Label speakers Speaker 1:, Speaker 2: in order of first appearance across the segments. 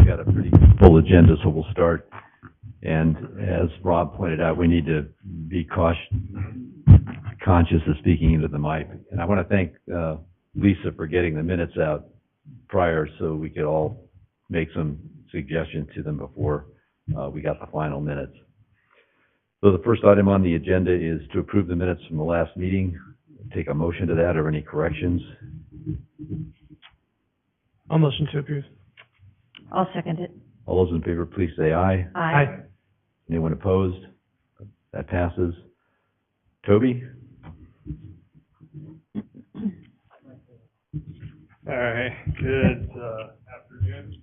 Speaker 1: got a pretty full agenda, so we'll start. And as Rob pointed out, we need to be conscious of speaking into the mic. And I want to thank Lisa for getting the minutes out prior so we could all make some suggestions to them before we got the final minutes. So the first item on the agenda is to approve the minutes from the last meeting. Take a motion to that or any corrections.
Speaker 2: I'll motion to approve.
Speaker 3: I'll second it.
Speaker 1: All those in favor, please say aye.
Speaker 3: Aye.
Speaker 1: Anyone opposed? That passes. Toby?
Speaker 4: All right, good afternoon.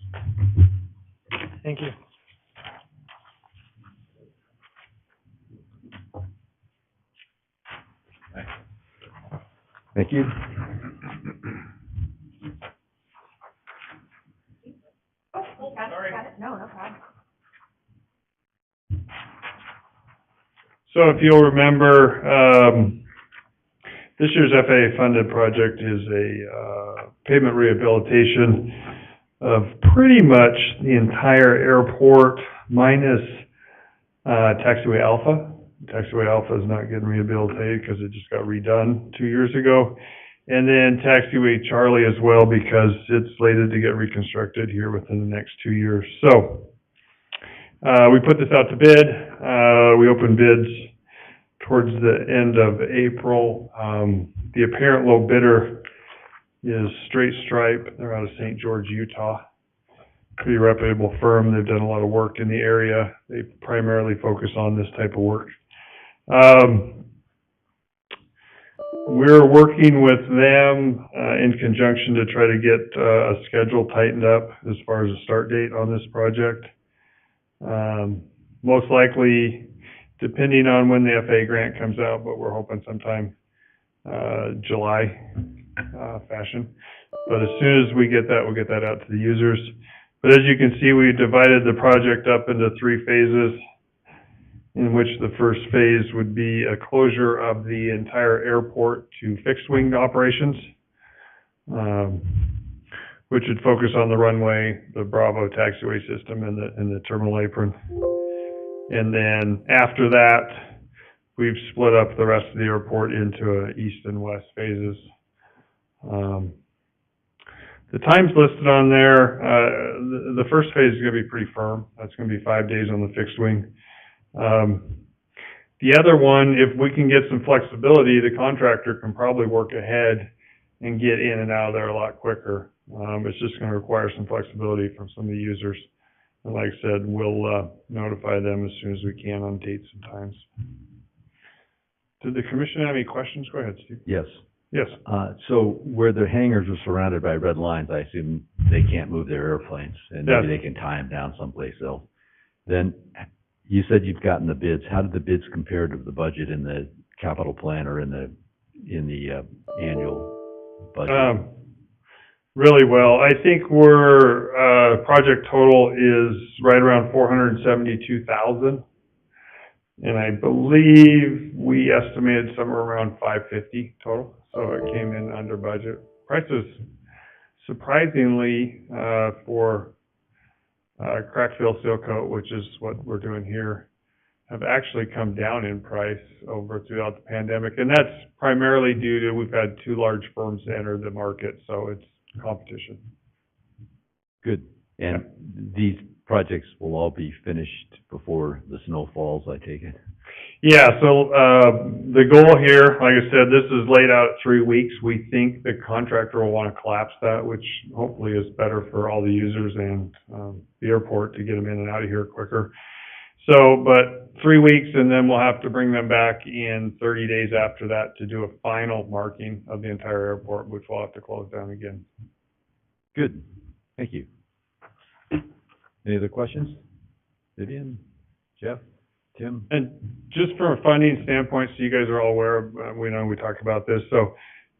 Speaker 2: Thank you.
Speaker 1: Thank you.
Speaker 3: Got it. No problem.
Speaker 4: So if you'll remember, this year's FAA-funded project is a pavement rehabilitation of pretty much the entire airport minus Taxiway Alpha. Taxiway Alpha is not getting rehabilitated because it just got redone 2 years ago. And then Taxiway Charlie as well, because it's slated to get reconstructed here within the next 2 years. So we put this out to bid. We opened bids towards the end of April. The apparent low bidder is Straight Stripe. They're out of St. George, Utah. Pretty reputable firm. They've done a lot of work in the area. They primarily focus on this type of work. We're working with them in conjunction to try to get a schedule tightened up as far as a start date on this project. Most likely, depending on when the FAA grant comes out, but we're hoping sometime July fashion. But as soon as we get that, we'll get that out to the users. But as you can see, we divided the project up into 3 phases, in which the first phase would be a closure of the entire airport to fixed-wing operations, which would focus on the runway, the Bravo taxiway system, and the terminal apron. And then after that, we've split up the rest of the airport into east and west phases. The times listed on there, the first phase is going to be pretty firm. That's going to be 5 days on the fixed wing. The other one, if we can get some flexibility, the contractor can probably work ahead and get in and out of there a lot quicker. It's just going to require some flexibility from some of the users. And like I said, we'll notify them as soon as we can on dates and times. Did the commission have any questions? Go ahead, Steve.
Speaker 1: Yes.
Speaker 4: Yes.
Speaker 1: So where the hangars are surrounded by red lines, I assume they can't move their airplanes, and maybe they can tie them down someplace else. Then you said you've gotten the bids. How did the bids compare to the budget in the capital plan or in the annual budget?
Speaker 4: Really well. I think we're project total is right around $472,000, and I believe we estimated somewhere around $550 total. So it came in under budget. Prices, surprisingly, for crack fill seal coat, which is what we're doing here, have actually come down in price throughout the pandemic, and that's primarily due to we've had 2 large firms enter the market, so it's competition.
Speaker 1: Good. And these projects will all be finished before the snow falls, I take it?
Speaker 4: Yeah, so the goal here, like I said, this is laid out at 3 weeks. We think the contractor will want to collapse that, which hopefully is better for all the users and the airport to get them in and out of here quicker. So, but 3 weeks, and then we'll have to bring them back in 30 days after that to do a final marking of the entire airport, which we'll have to close down again.
Speaker 1: Good. Thank you. Any other questions? Vivian? Jeff? Tim?
Speaker 4: And just from a funding standpoint, so you guys are all aware, we know we talked about this. So,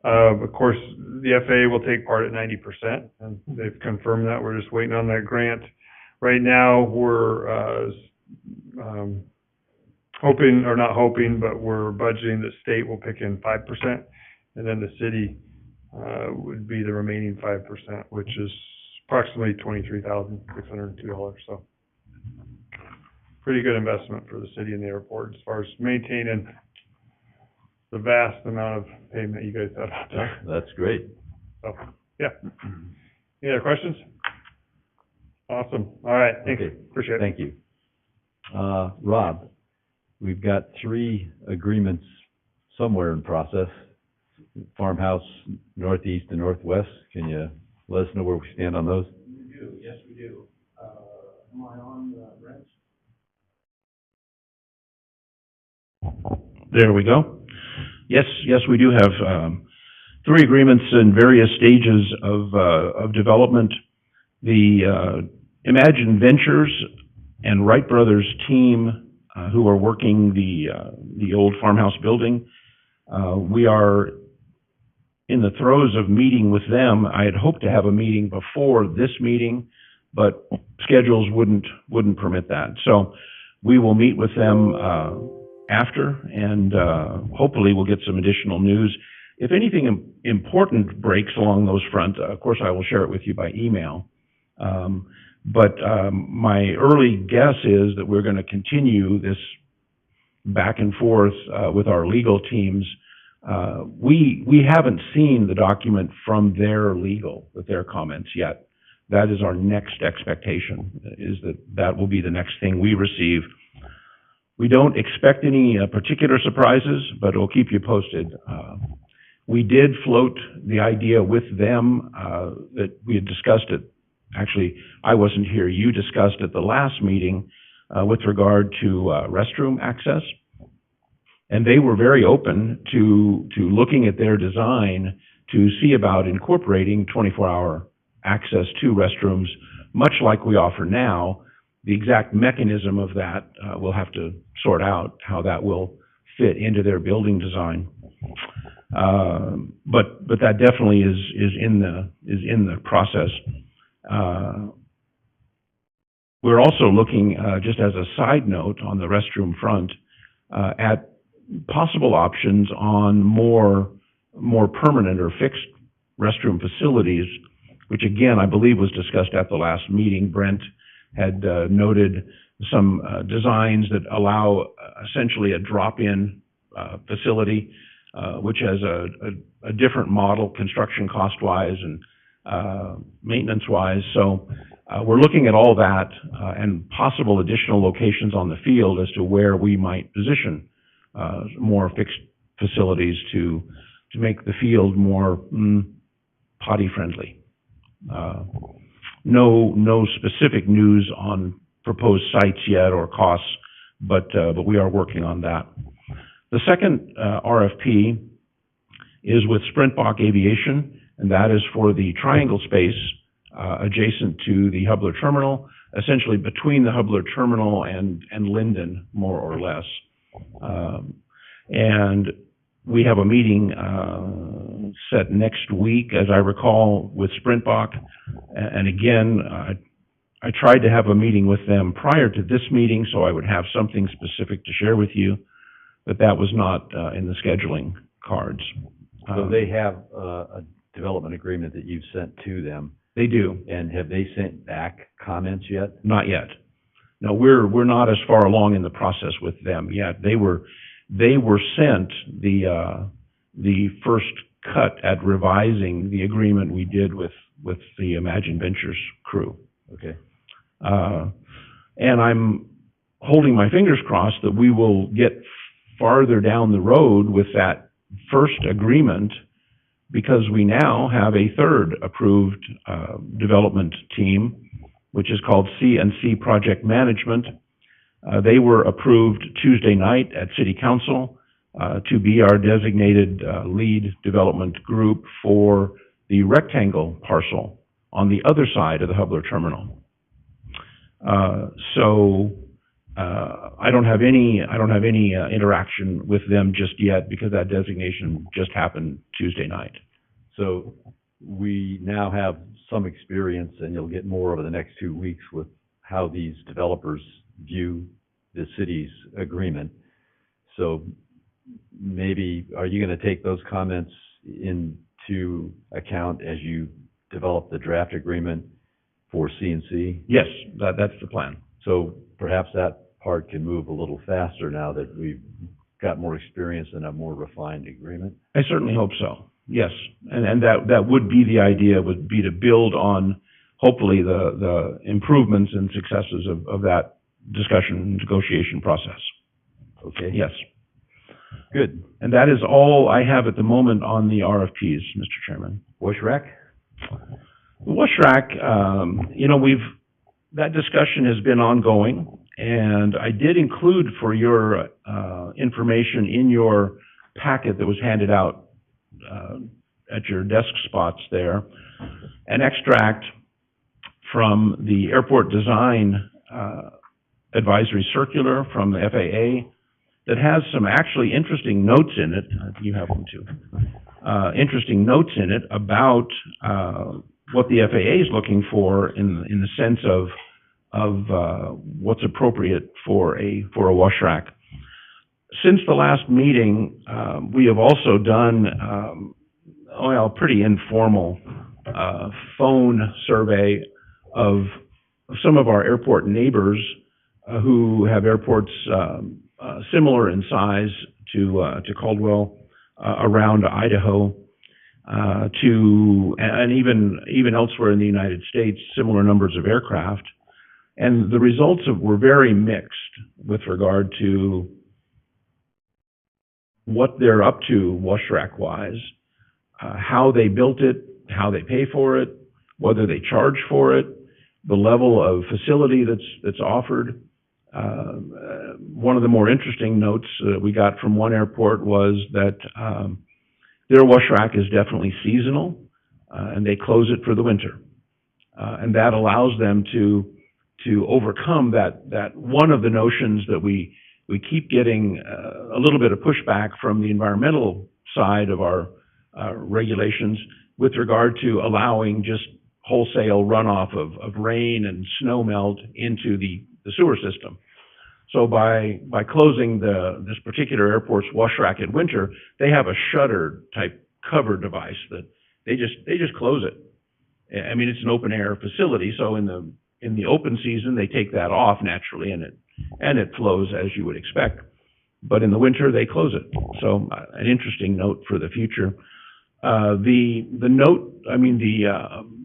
Speaker 4: of course, the FAA will take part at 90%, and they've confirmed that. We're just waiting on that grant. Right now, we're hoping, or not hoping, but we're budgeting the state will pick in 5%, and then the city would be the remaining 5%, which is approximately $23,602, so pretty good investment for the city and the airport as far as maintaining the vast amount of pavement you guys have out there.
Speaker 1: That's great.
Speaker 4: So, yeah. Any other questions? Awesome. All right, thanks.
Speaker 1: Okay.
Speaker 4: Appreciate it.
Speaker 1: Thank you. Rob, we've got 3 agreements somewhere in process. Farmhouse, northeast and northwest. Can you let us know where we stand on those?
Speaker 5: We do, yes, we do. Am I on, Brent? There we go. Yes, we do have, 3 agreements in various stages of development. The, Imagine Ventures and Wright Brothers team, who are working the old farmhouse building, we are in the throes of meeting with them. I had hoped to have a meeting before this meeting, but schedules wouldn't permit that. So we will meet with them after, and hopefully we'll get some additional news. If anything important breaks along those fronts, of course I will share it with you by email. But my early guess is that we're going to continue this back and forth with our legal teams. We haven't seen the document from their legal with their comments yet. That is our next expectation, is that will be the next thing we receive. We don't expect any particular surprises, but we'll keep you posted. We did float the idea with them that we had discussed it. Actually, I wasn't here. You discussed at the last meeting with regard to restroom access. And they were very open to looking at their design to see about incorporating 24-hour access to restrooms, much like we offer now. The exact mechanism of that, we'll have to sort out how that will fit into their building design. But that definitely is in the process. We're also looking, just as a side note on the restroom front, at possible options on more permanent or fixed restroom facilities, which again, I believe was discussed at the last meeting. Brent had noted some designs that allow essentially a drop-in facility, which has a different model, construction cost-wise and maintenance-wise. So we're looking at all that and possible additional locations on the field as to where we might position more fixed facilities to make the field more potty-friendly. No specific news on proposed sites yet or costs, but we are working on that. The second RFP is with Sprintbach Aviation, and that is for the triangle space adjacent to the Hubler Terminal, essentially between the Hubler Terminal and Linden, more or less. And we have a meeting set next week, as I recall, with Sprintbach. And again, I tried to have a meeting with them prior to this meeting so I would have something specific to share with you, but that was not in the scheduling cards.
Speaker 1: So they have a development agreement that you've sent to them.
Speaker 5: They do.
Speaker 1: And have they sent back comments yet?
Speaker 5: Not yet. No, we're not as far along in the process with them yet. They were sent the first cut at revising the agreement we did with the Imagine Ventures crew.
Speaker 1: Okay.
Speaker 5: And I'm holding my fingers crossed that we will get farther down the road with that first agreement, because we now have a third approved development team, which is called C&C Project Management. They were approved Tuesday night at City Council to be our designated lead development group for the rectangle parcel on the other side of the Hubler Terminal. So I don't have any interaction with them just yet, because that designation just happened Tuesday night.
Speaker 1: So we now have some experience, and you'll get more over the next 2 weeks with how these developers view the city's agreement. So maybe, are you going to take those comments into account as you develop the draft agreement for C&C.
Speaker 5: Yes, that's the plan.
Speaker 1: So perhaps that part can move a little faster now that we've got more experience and a more refined agreement.
Speaker 5: I certainly hope so, yes. And that would be the idea, would be to build on, hopefully, the improvements and successes of that discussion and negotiation process.
Speaker 1: Okay?
Speaker 5: Yes.
Speaker 1: Good.
Speaker 5: And that is all I have at the moment on the RFPs, Mr. Chairman.
Speaker 1: WSRAC?
Speaker 5: The WSRAC, that discussion has been ongoing, and I did include for your information in your packet that was handed out at your desk spots there, an extract from the Airport Design Advisory Circular from the FAA that has some actually interesting notes in it. You have one too. Interesting notes in it about what the FAA is looking for in the sense of what's appropriate for a WSRAC. Since the last meeting, we have also done a pretty informal phone survey of some of our airport neighbors who have airports similar in size to Caldwell around Idaho, and even elsewhere in the United States, similar numbers of aircraft. And the results were very mixed with regard to what they're up to WSRAC-wise, how they built it, how they pay for it, whether they charge for it, the level of facility that's offered. One of the more interesting notes we got from one airport was that their WSRAC is definitely seasonal, and they close it for the winter. And that allows them to overcome that one of the notions that we keep getting a little bit of pushback from the environmental side of our regulations with regard to allowing just wholesale runoff of rain and snow melt into the sewer system. So by closing this particular airport's WSRAC in winter, they have a shutter type cover device that they just close it. I mean, it's an open air facility, so in the open season they take that off naturally, and it flows as you would expect. But in the winter they close it. So an interesting note for the future.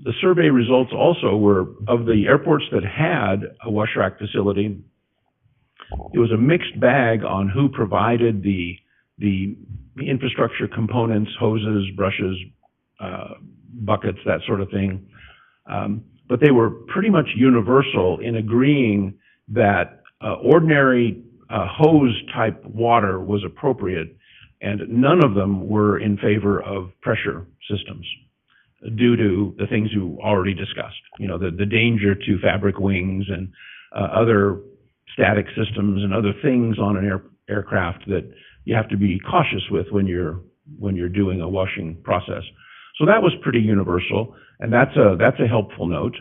Speaker 5: The survey results also were of the airports that had a WSRAC facility. It was a mixed bag on who provided the infrastructure components, hoses, brushes, buckets, that sort of thing. But they were pretty much universal in agreeing that ordinary hose-type water was appropriate, and none of them were in favor of pressure systems due to the things you already discussed. The danger to fabric wings and other static systems and other things on an aircraft that you have to be cautious with when you're doing a washing process. So that was pretty universal, and that's a helpful note.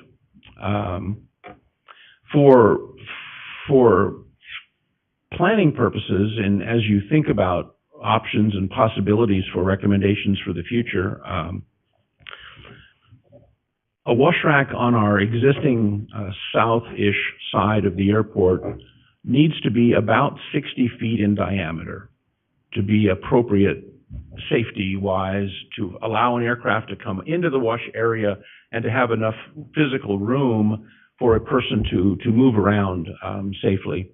Speaker 5: For planning purposes, and as you think about options and possibilities for recommendations for the future, a WSRAC on our existing south-ish side of the airport needs to be about 60 feet in diameter to be appropriate safety-wise, to allow an aircraft to come into the wash area and to have enough physical room for a person to move around safely.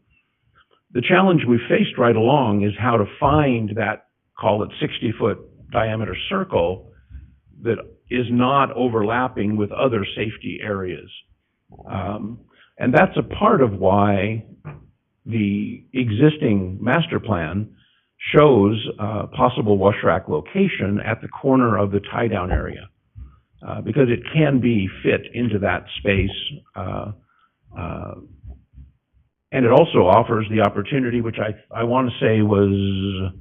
Speaker 5: The challenge we faced right along is how to find that, call it 60-foot diameter circle that is not overlapping with other safety areas. And that's a part of why the existing master plan shows possible WSRAC location at the corner of the tie-down area, because it can be fit into that space. And it also offers the opportunity, which I want to say was,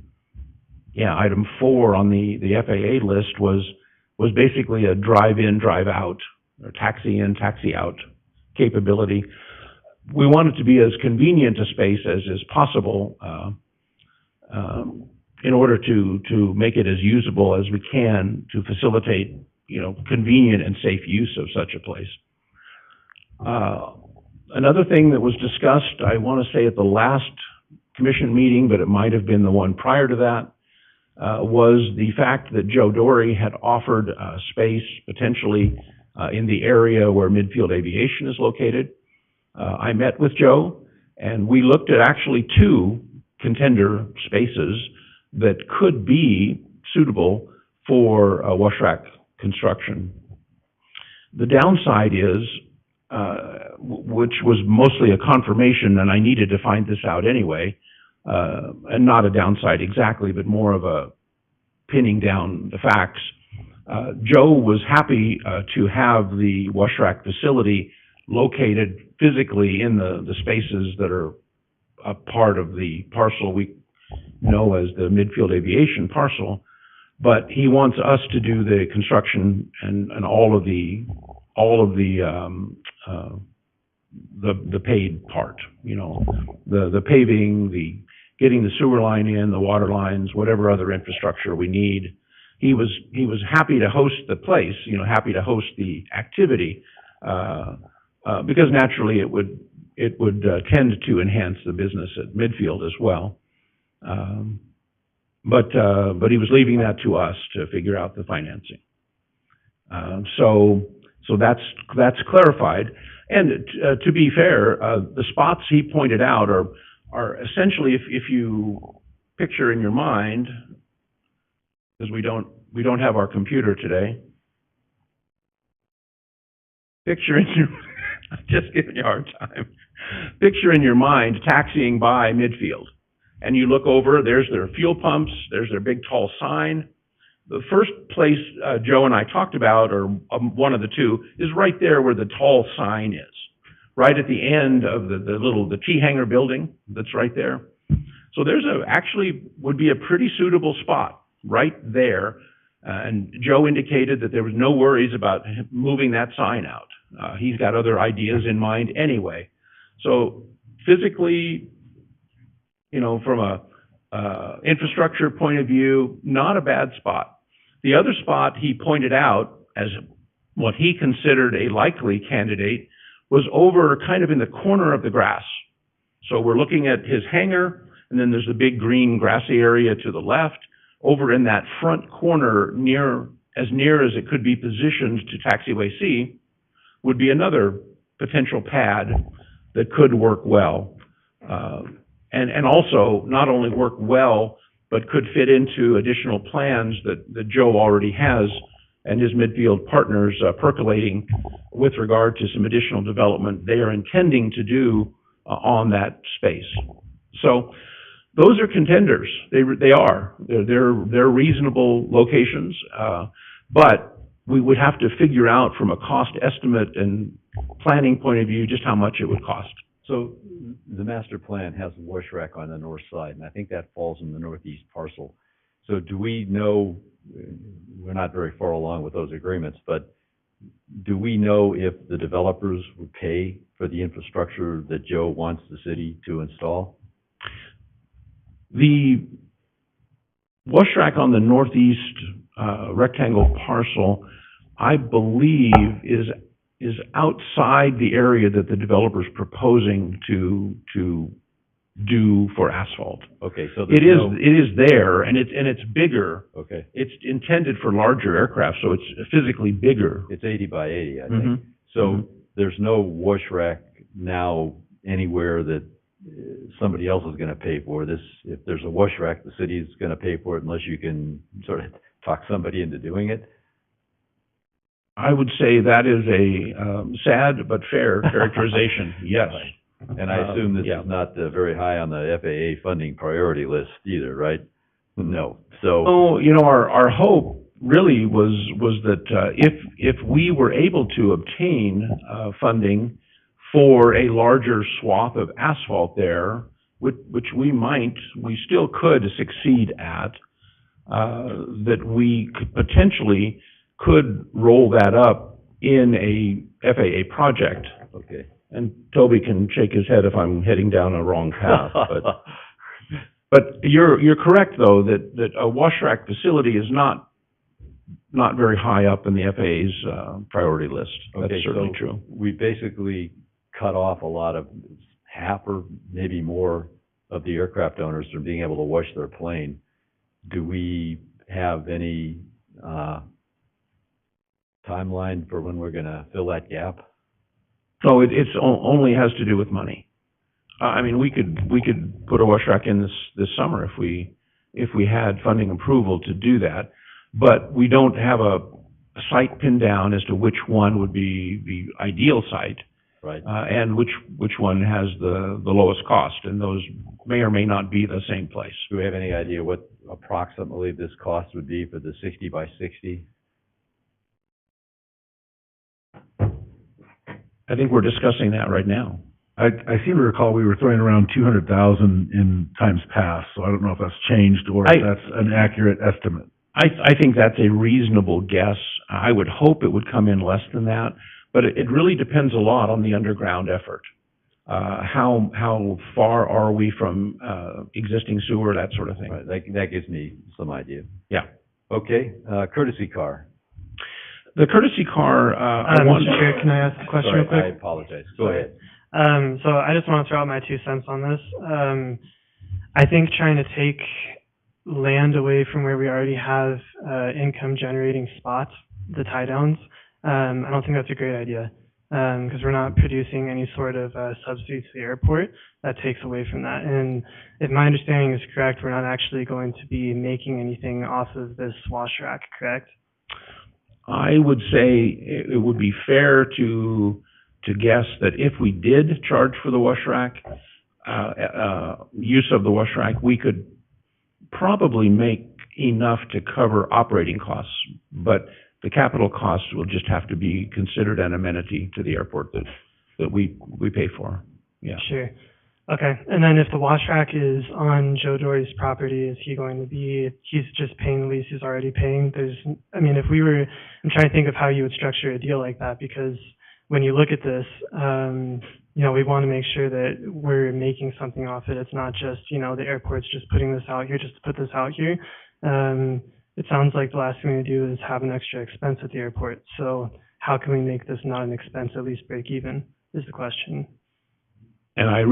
Speaker 5: item 4 on the FAA list was basically a drive-in, drive-out, or taxi-in, taxi-out capability. We want it to be as convenient a space as is possible in order to make it as usable as we can to facilitate, convenient and safe use of such a place. Another thing that was discussed, I want to say at the last commission meeting, but it might have been the one prior to that, was the fact that Joe Dory had offered space potentially in the area where Midfield Aviation is located. I met with Joe, and we looked at actually 2 contender spaces that could be suitable for washrack construction. The downside is, which was mostly a confirmation, and I needed to find this out anyway, and not a downside exactly, but more of a pinning down the facts. Joe was happy to have the washrack facility located physically in the spaces that are a part of the parcel we know as the Midfield Aviation parcel, but he wants us to do the construction and all of the paid part, you know, the paving, the getting the sewer line in, the water lines, whatever other infrastructure we need. He was happy to host the place, you know, happy to host the activity, because naturally it would tend to enhance the business at Midfield as well. But he was leaving that to us to figure out the financing. So that's clarified. And to be fair, the spots he pointed out are essentially, if you picture in your mind, because we don't have our computer today. Picture in your, I'm just giving you a hard time. Picture in your mind taxiing by Midfield, and you look over, there's their fuel pumps, there's their big tall sign. The first place Joe and I talked about, or one of the 2, is right there where the tall sign is, right at the end of the T-hanger building that's right there. So there's actually would be a pretty suitable spot right there. And Joe indicated that there was no worries about moving that sign out. He's got other ideas in mind anyway. So physically, you know, from a infrastructure point of view, not a bad spot. The other spot he pointed out as what he considered a likely candidate was over kind of in the corner of the grass. So we're looking at his hangar, and then there's a big green grassy area to the left. Over in that front corner, near as it could be positioned to Taxiway C, would be another potential pad that could work well. And also not only work well, but could fit into additional plans that Joe already has and his Midfield partners percolating with regard to some additional development they are intending to do on that space. So those are contenders. They are. They're reasonable locations, but we would have to figure out from a cost estimate and planning point of view just how much it would cost.
Speaker 1: So the master plan has a washrack on the north side, and I think that falls in the northeast parcel. So do we know, we're not very far along with those agreements, but do we know if the developers would pay for the infrastructure that Joe wants the city to install?
Speaker 5: The washrack on the northeast rectangle parcel, I believe, is outside the area that the developer's proposing to do for asphalt.
Speaker 1: Okay, so
Speaker 5: it is there, and it's bigger.
Speaker 1: Okay.
Speaker 5: It's intended for larger aircraft, so it's physically bigger.
Speaker 1: It's 80 by 80, I think. So there's no washrack now anywhere that somebody else is going to pay for this. If there's a washrack, the city is going to pay for it unless you can sort of talk somebody into doing it.
Speaker 5: I would say that is a sad but fair characterization, yes.
Speaker 1: And I assume this is not very high on the FAA funding priority list either, right? No. So.
Speaker 5: Oh, you know, our hope really was that if we were able to obtain funding for a larger swath of asphalt there, which we still could succeed at, that we could potentially could roll that up in a FAA project.
Speaker 1: Okay.
Speaker 5: And Toby can shake his head if I'm heading down a wrong path. But you're correct, though, that a washrack facility is not not very high up in the FAA's priority list. That's
Speaker 1: Okay,
Speaker 5: certainly
Speaker 1: so
Speaker 5: true.
Speaker 1: we basically cut off a lot of, half or maybe more of the aircraft owners from being able to wash their plane. Do we have any, timeline for when we're gonna fill that gap?
Speaker 5: No, only has to do with money. I mean, we could put a wash rack in this summer if we had funding approval to do that, but we don't have a site pinned down as to which one would be the ideal site,
Speaker 1: Right.
Speaker 5: and which one has the lowest cost, and those may or may not be the same place.
Speaker 1: Do we have any idea what approximately this cost would be for the 60 by 60?
Speaker 5: I think we're discussing that right now.
Speaker 6: I seem to recall we were throwing around 200,000 in times past, so I don't know if that's changed or if that's an accurate estimate.
Speaker 5: I think that's a reasonable guess. I would hope it would come in less than that, but it really depends a lot on the underground effort. How far are we from existing sewer, that sort of thing.
Speaker 1: Right, that gives me some idea.
Speaker 5: Yeah.
Speaker 1: Okay, courtesy car.
Speaker 5: The courtesy car,
Speaker 2: Mr. Chair, can I ask a question real
Speaker 1: Sorry, I
Speaker 2: quick?
Speaker 1: apologize. Go ahead.
Speaker 2: So I just want to throw out my 2 cents on this. I think trying to take land away from where we already have income generating spots, the tie downs, I don't think that's a great idea. Because we're not producing any sort of subsidy to the airport that takes away from that. And if my understanding is correct, we're not actually going to be making anything off of this wash rack, correct?
Speaker 5: I would say it would be fair to guess that if we did charge for the wash rack, use of the wash rack, we could probably make enough to cover operating costs, but the capital costs will just have to be considered an amenity to the airport that we pay for. Yeah.
Speaker 2: Sure. Okay. And then if the wash rack is on Joe Dory's property, is he going to be, he's just paying the lease he's already paying? I'm trying to think of how you would structure a deal like that, because when you look at this, we want to make sure that we're making something off it. It's not just, the airport's just putting this out here just to put this out here. It sounds like the last thing we do is have an extra expense at the airport. So how can we make this not an expense, at least break even, is the question.
Speaker 5: And I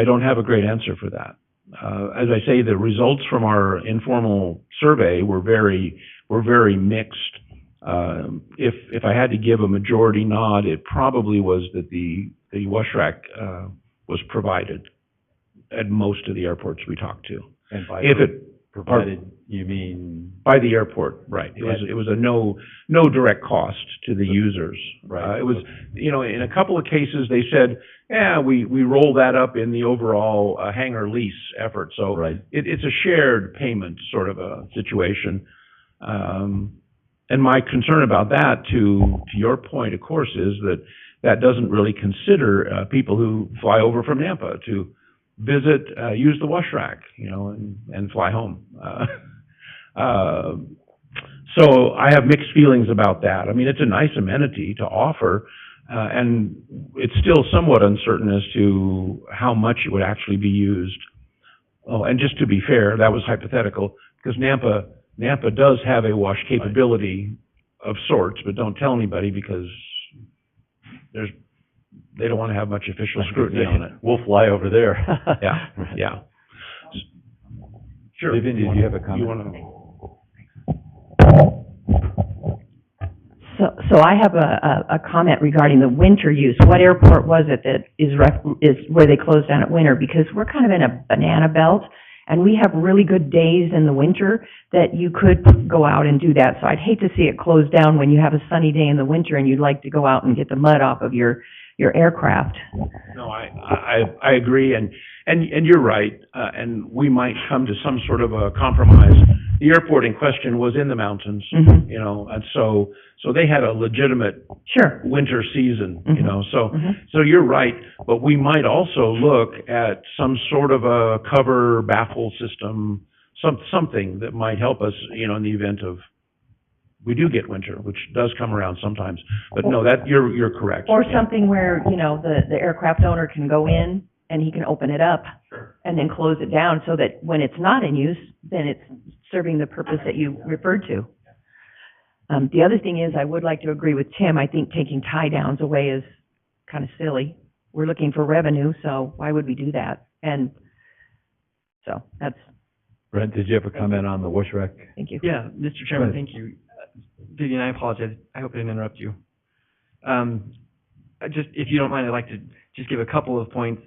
Speaker 5: don't have a great answer for that. As I say, the results from our informal survey were very mixed. If I had to give a majority nod, it probably was that the wash rack was provided at most of the airports we talked to.
Speaker 1: And by
Speaker 5: If it
Speaker 1: provided, you mean?
Speaker 5: by the airport, right? It was a no direct cost to the users.
Speaker 1: Right.
Speaker 5: It was, in a couple of cases they said, yeah, we roll that up in the overall hangar lease effort. So
Speaker 1: Right.
Speaker 5: it's a shared payment sort of a situation. And my concern about that, to your point, of course, is that doesn't really consider people who fly over from Nampa to visit, use the wash rack, and fly home. So I have mixed feelings about that. I mean, it's a nice amenity to offer, and it's still somewhat uncertain as to how much it would actually be used. Oh, and just to be fair, that was hypothetical, because Nampa does have a wash capability of sorts, but don't tell anybody because they don't want to have much official scrutiny on it.
Speaker 1: We'll fly over there.
Speaker 5: Yeah, yeah. Sure.
Speaker 1: Vivian, did you have a comment?
Speaker 5: You want to?
Speaker 3: So I have a comment regarding the winter use. What airport was it that is where they closed down at winter? Because we're kind of in a banana belt, and we have really good days in the winter that you could go out and do that. So I'd hate to see it close down when you have a sunny day in the winter and you'd like to go out and get the mud off of your aircraft.
Speaker 5: No, I agree, and you're right, and we might come to some sort of a compromise. The airport in question was in the mountains,
Speaker 3: Mhm.
Speaker 5: and so they had a legitimate
Speaker 3: Sure.
Speaker 5: winter season,
Speaker 3: Mhm.
Speaker 5: So you're right, but we might also look at some sort of a cover baffle system, something that might help us, in the event of we do get winter, which does come around sometimes. But no, that you're correct.
Speaker 3: Or
Speaker 5: Yeah.
Speaker 3: something where, the aircraft owner can go in and he can open it up and then close it down so that when it's not in use, then it's serving the purpose that you referred to. The other thing is, I would like to agree with Tim. I think taking tie downs away is kind of silly. We're looking for revenue, so why would we do that? And so that's,
Speaker 1: Brent, did you have a comment on the Washrack?
Speaker 3: thank you.
Speaker 7: Yeah, Mr. Chairman, thank you. Vivian, I apologize. I hope I didn't interrupt you. If you don't mind, I'd like to just give a couple of points.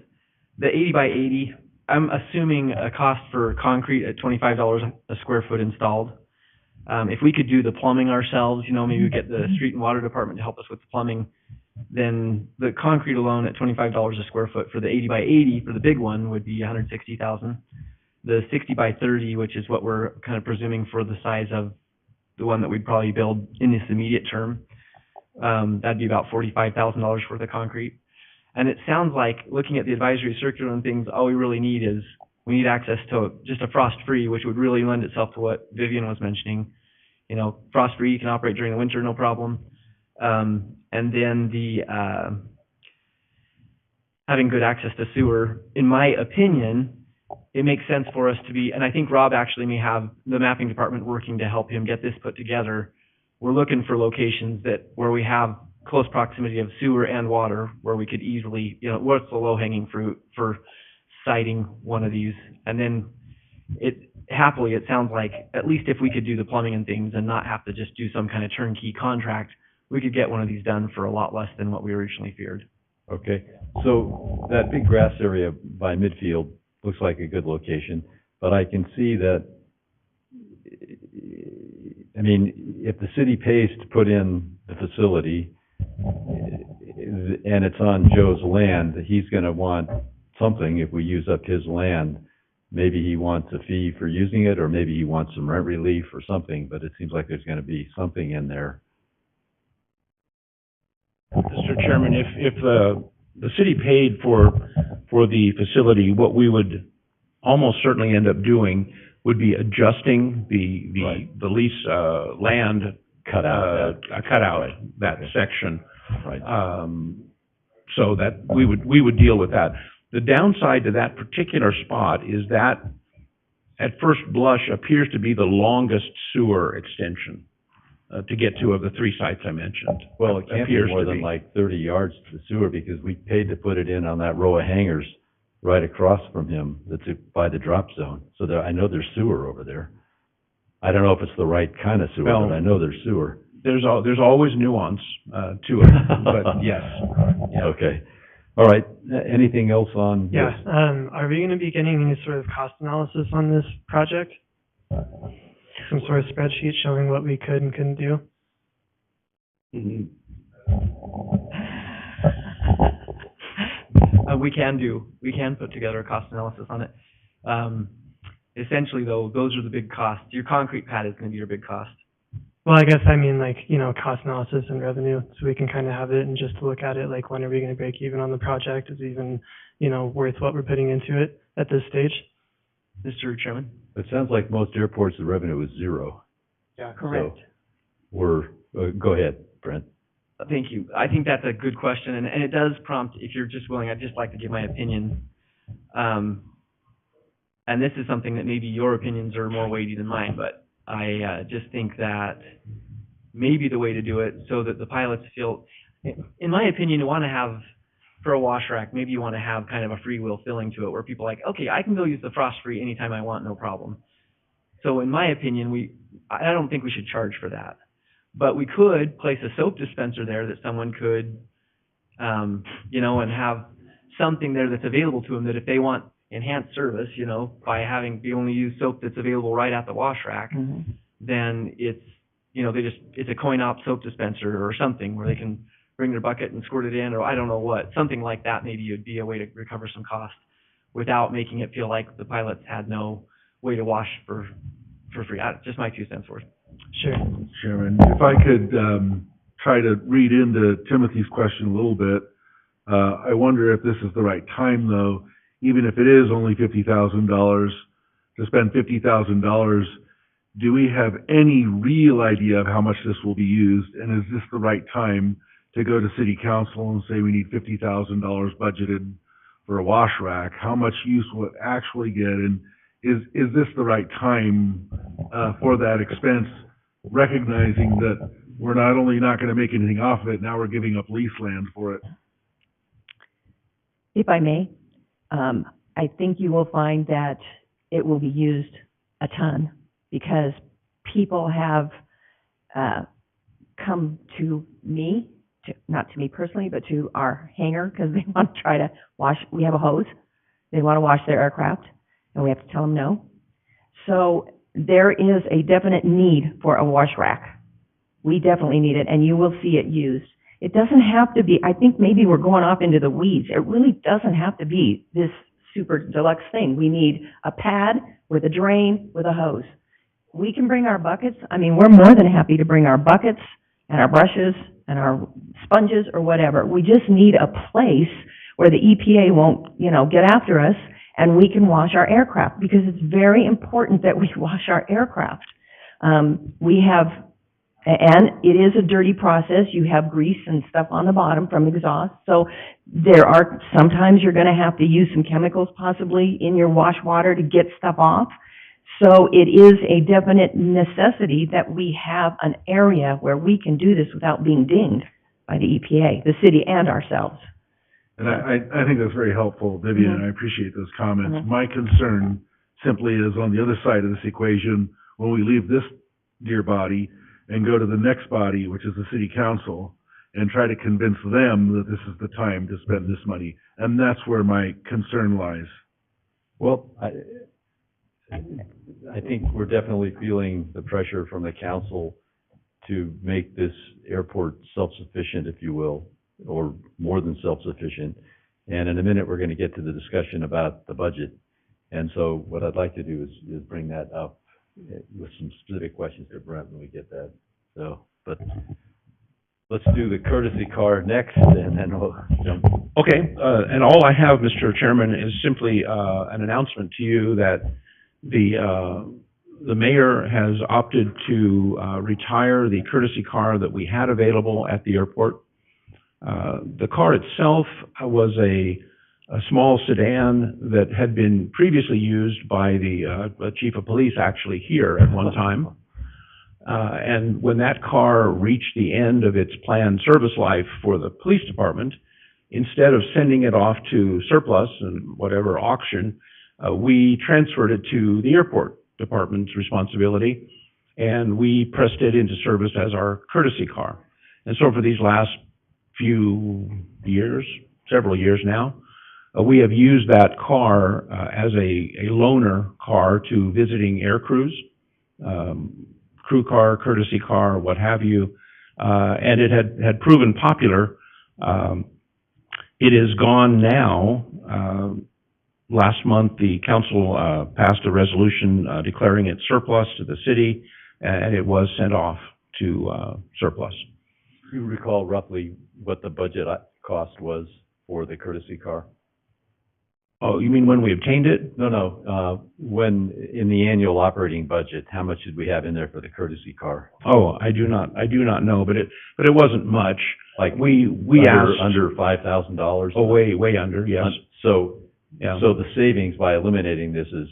Speaker 7: The 80 by 80, I'm assuming a cost for concrete at $25 a square foot installed. If we could do the plumbing ourselves, maybe we get the street and water department to help us with the plumbing, then the concrete alone at $25 a square foot for the 80 by 80 for the big one would be $160,000. The 60 by 30, which is what we're kind of presuming for the size of the one that we'd probably build in this immediate term, that'd be about $45,000 worth of concrete. And it sounds like, looking at the advisory circular and things, all we really need is, we need access to just a frost-free, which would really lend itself to what Vivian was mentioning. Frost-free, you can operate during the winter, no problem. And then the having good access to sewer, in my opinion, it makes sense for us to be, and I think Rob actually may have the mapping department working to help him get this put together. We're looking for locations where we have close proximity of sewer and water, where we could easily, what's the low-hanging fruit for siting one of these. And then it sounds like, at least if we could do the plumbing and things and not have to just do some kind of turnkey contract, we could get one of these done for a lot less than what we originally feared.
Speaker 1: Okay, so that big grass area by midfield looks like a good location, but I can see that, if the city pays to put in the facility and it's on Joe's land, he's gonna want something if we use up his land. Maybe he wants a fee for using it, or maybe he wants some rent relief or something, but it seems like there's gonna be something in there.
Speaker 5: Mr. Chairman, if the city paid for the facility, what we would almost certainly end up doing would be adjusting the lease land
Speaker 1: Cut out
Speaker 5: that section.
Speaker 1: Right.
Speaker 5: So that we would deal with that. The downside to that particular spot is that, at first blush, appears to be the longest sewer extension to get to of the three sites I mentioned.
Speaker 1: Well, it can't be
Speaker 5: Appears
Speaker 1: more
Speaker 5: to
Speaker 1: than
Speaker 5: be.
Speaker 1: like 30 yards to the sewer, because we paid to put it in on that row of hangars right across from him that's by the drop zone. So I know there's sewer over there. I don't know if it's the right kind of sewer,
Speaker 5: Well,
Speaker 1: but I know there's sewer.
Speaker 5: There's always nuance to it, but yes. Yeah.
Speaker 1: Okay. All right. Anything else on
Speaker 2: Yeah,
Speaker 1: this?
Speaker 2: are we gonna be getting any sort of cost analysis on this project? Some sort of spreadsheet showing what we could and couldn't do?
Speaker 7: We can put together a cost analysis on it. Essentially, though, those are the big costs. Your concrete pad is going to be your big cost.
Speaker 2: Well, I guess I mean cost analysis and revenue, so we can kind of have it and just look at it, like, when are we gonna break even on the project? Is it even, worth what we're putting into it at this stage?
Speaker 7: Mr. Chairman?
Speaker 1: It sounds like most airports, the revenue is zero.
Speaker 2: Yeah.
Speaker 3: Correct.
Speaker 1: So go ahead, Brent.
Speaker 7: Thank you. I think that's a good question, and it does prompt, if you're just willing, I'd just like to give my opinion. And this is something that maybe your opinions are more weighty than mine, but I just think that maybe the way to do it so that the pilots feel, in my opinion, you want to have, for a wash rack, maybe you want to have kind of a free will filling to it where people are like, okay, I can go use the frost-free anytime I want, no problem. So in my opinion, I don't think we should charge for that. But we could place a soap dispenser there that someone could, and have something there that's available to them, that if they want enhanced service, by having the only use soap that's available right at the wash rack,
Speaker 3: Mhm.
Speaker 7: then it's, it's a coin-op soap dispenser or something where they can bring their bucket and squirt it in, or I don't know what, something like that. Maybe would be a way to recover some cost without making it feel like the pilots had no way to wash for free. Just my 2 cents worth.
Speaker 2: Sure.
Speaker 6: Chairman, if I could try to read into Timothy's question a little bit, I wonder if this is the right time, though, even if it is only $50,000, to spend $50,000, do we have any real idea of how much this will be used? And is this the right time to go to city council and say we need $50,000 budgeted for a wash rack? How much use will it actually get? And is this the right time for that expense recognizing that we're not only not gonna make anything off of it, now we're giving up lease land for it.
Speaker 3: If I may, I think you will find that it will be used a ton because people have come to me, not to me personally, but to our hangar because they want to try to wash. We have a hose. They want to wash their aircraft, and we have to tell them no. So there is a definite need for a wash rack. We definitely need it, and you will see it used. It doesn't have to be, I think maybe we're going off into the weeds. It really doesn't have to be this super deluxe thing. We need a pad with a drain with a hose. We can bring our buckets. I mean, we're more than happy to bring our buckets and our brushes and our sponges or whatever. We just need a place where the EPA won't, get after us and we can wash our aircraft because it's very important that we wash our aircraft. And it is a dirty process. You have grease and stuff on the bottom from exhaust. So sometimes you're going to have to use some chemicals possibly in your wash water to get stuff off. So it is a definite necessity that we have an area where we can do this without being dinged by the EPA, the city and ourselves.
Speaker 6: And I think that's very helpful, Vivian, and I appreciate those comments.
Speaker 3: Mhm.
Speaker 6: My concern simply is on the other side of this equation, when we leave this dear body and go to the next body, which is the city council, and try to convince them that this is the time to spend this money. And that's where my concern lies.
Speaker 1: Well, I think we're definitely feeling the pressure from the council to make this airport self-sufficient, if you will, or more than self-sufficient. And in a minute, we're going to get to the discussion about the budget. And so what I'd like to do is bring that up with some specific questions to Brent when we get that. So, but let's do the courtesy car next, and then we'll jump.
Speaker 5: Okay, and all I have, Mr. Chairman, is simply an announcement to you that the mayor has opted to retire the courtesy car that we had available at the airport. The car itself was a small sedan that had been previously used by the chief of police actually here at one time. And when that car reached the end of its planned service life for the police department, instead of sending it off to surplus and whatever auction, we transferred it to the airport department's responsibility, and we pressed it into service as our courtesy car. And so for these last few years, several years now, we have used that car as a loaner car to visiting air crews, crew car, courtesy car, what have you, and it had proven popular. It is gone now. Last month, the council passed a resolution declaring it surplus to the city, and it was sent off to surplus.
Speaker 1: Do you recall roughly what the budget cost was for the courtesy car?
Speaker 5: Oh, you mean when we obtained it?
Speaker 1: No, when, in the annual operating budget, how much did we have in there for the courtesy car?
Speaker 5: Oh, I do not know, but it wasn't much.
Speaker 1: Like
Speaker 5: we asked
Speaker 1: under $5,000?
Speaker 5: Oh, way under, yes.
Speaker 1: So
Speaker 5: Yeah.
Speaker 1: the savings by eliminating this is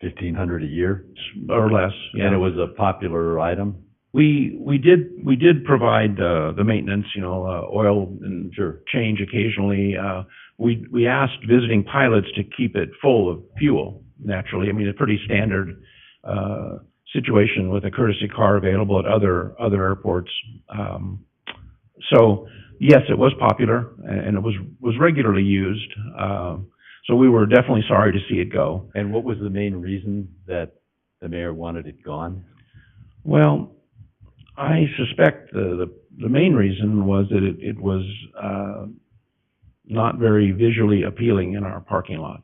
Speaker 1: $1,500 a year?
Speaker 5: Or less, yeah.
Speaker 1: And it was a popular item?
Speaker 5: We did provide the maintenance, oil and
Speaker 1: Sure.
Speaker 5: change occasionally. We asked visiting pilots to keep it full of fuel, naturally. I mean, a pretty standard situation with a courtesy car available at other airports. So yes, it was popular and it was regularly used. So we were definitely sorry to see it go.
Speaker 1: And what was the main reason that the mayor wanted it gone?
Speaker 5: Well, I suspect the main reason was that it was not very visually appealing in our parking lot.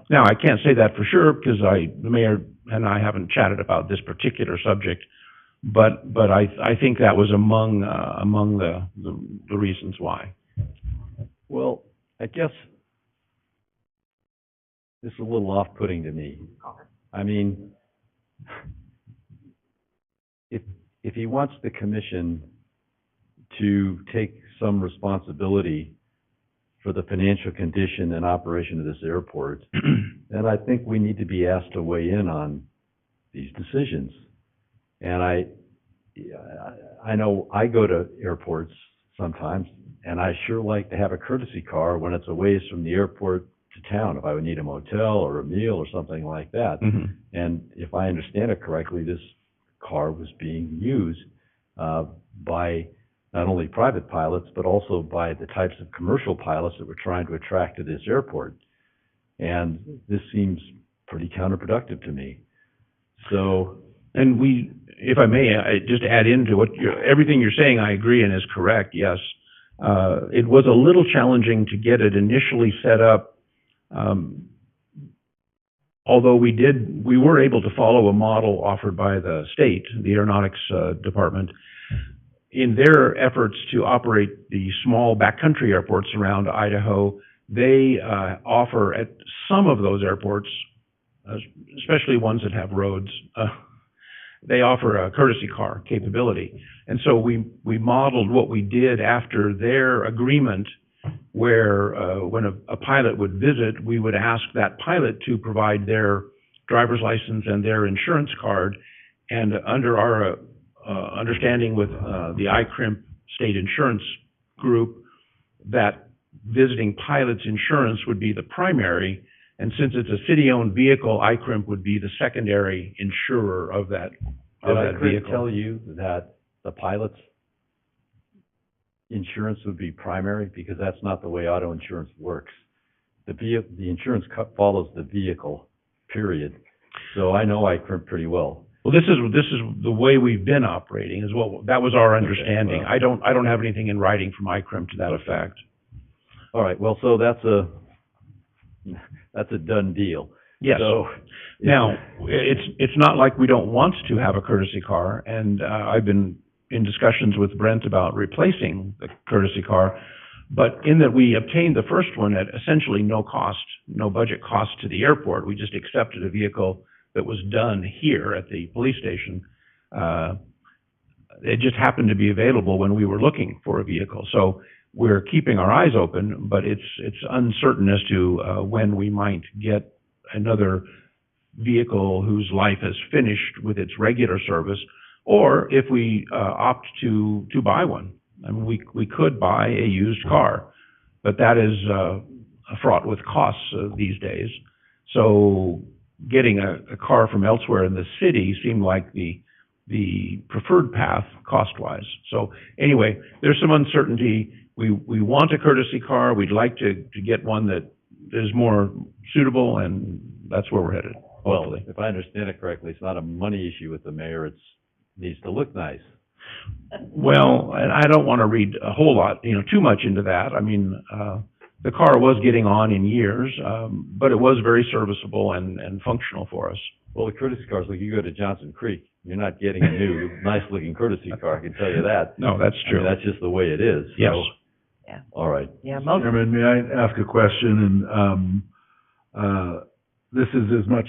Speaker 5: Now, I can't say that for sure because the mayor and I haven't chatted about this particular subject, but I think that was among the reasons why.
Speaker 1: Well, I guess this is a little off-putting to me. I mean, if he wants the commission to take some responsibility for the financial condition and operation of this airport, then I think we need to be asked to weigh in on these decisions. And I know I go to airports sometimes, and I sure like to have a courtesy car when it's a ways from the airport to town, if I would need a motel or a meal or something like that.
Speaker 5: Mhm.
Speaker 1: And if I understand it correctly, this car was being used by not only private pilots, but also by the types of commercial pilots that we're trying to attract to this airport. And this seems pretty counterproductive to me. So,
Speaker 5: And if I may, just add into what everything you're saying, I agree and is correct, yes. It was a little challenging to get it initially set up, although we were able to follow a model offered by the state, the Aeronautics Department, in their efforts to operate the small backcountry airports around Idaho. They offer at some of those airports, especially ones that have roads, they offer a courtesy car capability. And so we modeled what we did after their agreement, where when a pilot would visit, we would ask that pilot to provide their driver's license and their insurance card. And under our understanding with the ICRIMP State Insurance Group, that visiting pilot's insurance would be the primary. And since it's a city-owned vehicle, ICRIMP would be the secondary insurer of that
Speaker 1: did I
Speaker 5: vehicle.
Speaker 1: tell you that the pilot's insurance would be primary? Because that's not the way auto insurance works. The insurance follows the vehicle, period. So I know ICRIMP pretty well.
Speaker 5: Well, this is the way we've been operating as well. That was our understanding.
Speaker 1: Okay, well.
Speaker 5: I don't have anything in writing from ICRIMP to that effect.
Speaker 1: All right, well, so that's a done deal.
Speaker 5: Yes.
Speaker 1: So,
Speaker 5: Now, it's not like we don't want to have a courtesy car, and I've been in discussions with Brent about replacing the courtesy car, but in that we obtained the first one at essentially no cost, no budget cost to the airport. We just accepted a vehicle that was done here at the police station. It just happened to be available when we were looking for a vehicle. So we're keeping our eyes open, but it's uncertain as to when we might get another vehicle whose life has finished with its regular service, or if we opt to buy one. I mean, we could buy a used car, but that is fraught with costs these days. So getting a car from elsewhere in the city seemed like the preferred path cost-wise. So anyway, there's some uncertainty. We want a courtesy car. We'd like to get one that is more suitable, and that's where we're headed, hopefully.
Speaker 1: well, if I understand it correctly, it's not a money issue with the mayor. It needs to look nice.
Speaker 5: Well, and I don't want to read a whole lot, too much into that. I mean, the car was getting on in years, but it was very serviceable and functional for us.
Speaker 1: Well, the courtesy cars, like you go to Johnson Creek, you're not getting a new, nice-looking courtesy car, I can tell you that.
Speaker 5: No, that's
Speaker 1: I
Speaker 5: true.
Speaker 1: mean, that's just the way it is. So,
Speaker 5: Yes.
Speaker 3: Yeah.
Speaker 1: all right.
Speaker 3: Yeah, most,
Speaker 6: Chairman, may I ask a question? And this is as much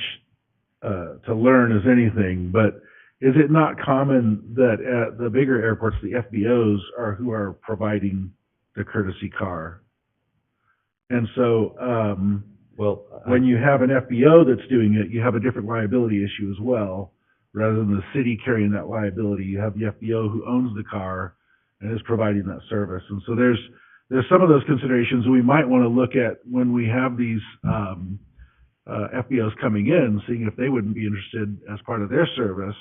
Speaker 6: to learn as anything, but is it not common that at the bigger airports, the FBOs are who are providing the courtesy car? And so
Speaker 1: Well,
Speaker 6: when you have an FBO that's doing it, you have a different liability issue as well. Rather than the city carrying that liability, you have the FBO who owns the car and is providing that service. And so there's some of those considerations we might want to look at when we have these FBOs coming in, seeing if they wouldn't be interested as part of their service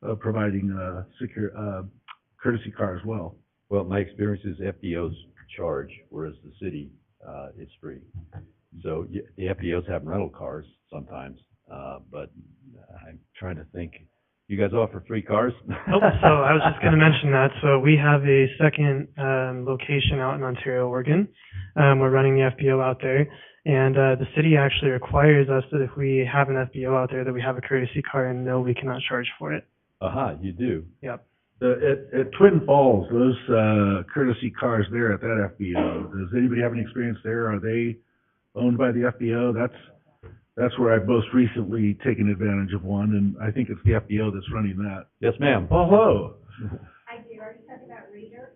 Speaker 6: of providing a secure courtesy car as well.
Speaker 1: well, my experience is FBOs charge, whereas the city is free. So the FBOs have rental cars sometimes, but I'm trying to think. You guys offer free cars?
Speaker 2: Nope, so I was just going to mention that. So we have a second location out in Ontario, Oregon. We're running the FBO out there. And the city actually requires us that if we have an FBO out there, that we have a courtesy car, and no, we cannot charge for it.
Speaker 1: Aha, you do.
Speaker 2: Yep.
Speaker 6: At Twin Falls, those courtesy cars there at that FBO, does anybody have any experience there? Are they owned by the FBO? That's where I've most recently taken advantage of one, and I think it's the FBO that's running that.
Speaker 1: Yes, ma'am.
Speaker 6: Oh, hello.
Speaker 8: I did. Are you talking about Reader?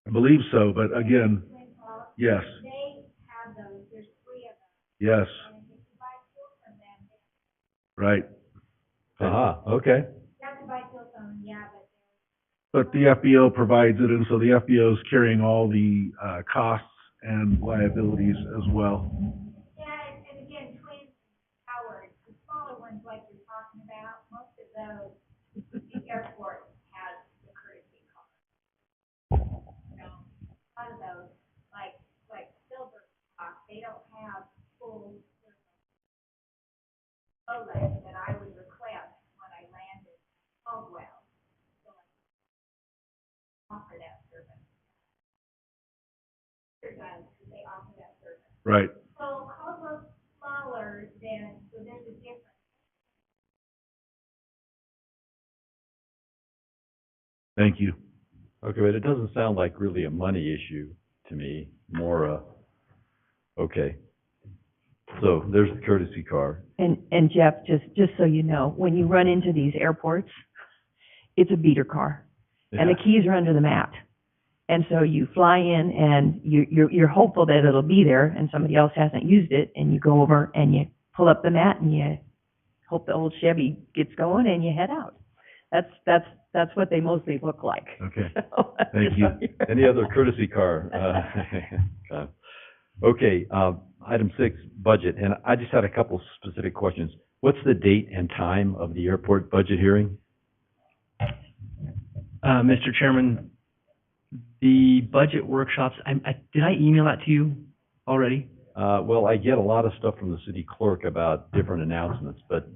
Speaker 6: I believe so, but again,
Speaker 8: Twin Falls?
Speaker 6: yes,
Speaker 8: They have those. There's 3 of them.
Speaker 6: yes,
Speaker 8: And if you buy 2 from them,
Speaker 6: right.
Speaker 1: Okay.
Speaker 8: You have to buy cell phone, yeah,
Speaker 6: But the FBO provides it, and so the FBO is carrying all the, costs and liabilities as well.
Speaker 8: yeah, and again, Twin Towers, the smaller ones like you're talking about, most of those, the airport has the courtesy car. You know, a lot of those, like Silver Rock, they don't have full OLED that I would request when I landed Caldwell. So I offer that service. They offer that service.
Speaker 6: Right.
Speaker 8: So Caldwell's smaller than, so there's a difference.
Speaker 6: Thank you.
Speaker 1: Okay, but it doesn't sound like really a money issue to me, more okay. So there's the courtesy car.
Speaker 3: And Jeff, just so you know, when you run into these airports, it's a beater car. And the keys are under the mat. And so you fly in and you're hopeful that it'll be there and somebody else hasn't used it, and you go over and you pull up the mat and you hope the old Chevy gets going and you head out. That's what they mostly look like.
Speaker 6: Okay.
Speaker 3: So,
Speaker 6: Thank you.
Speaker 1: Any other courtesy car? Okay, item 6, budget, and I just had a couple specific questions. What's the date and time of the airport budget hearing?
Speaker 7: Mr. Chairman, the budget workshops, did I email that to you already?
Speaker 1: Well, I get a lot of stuff from the city clerk about different announcements, but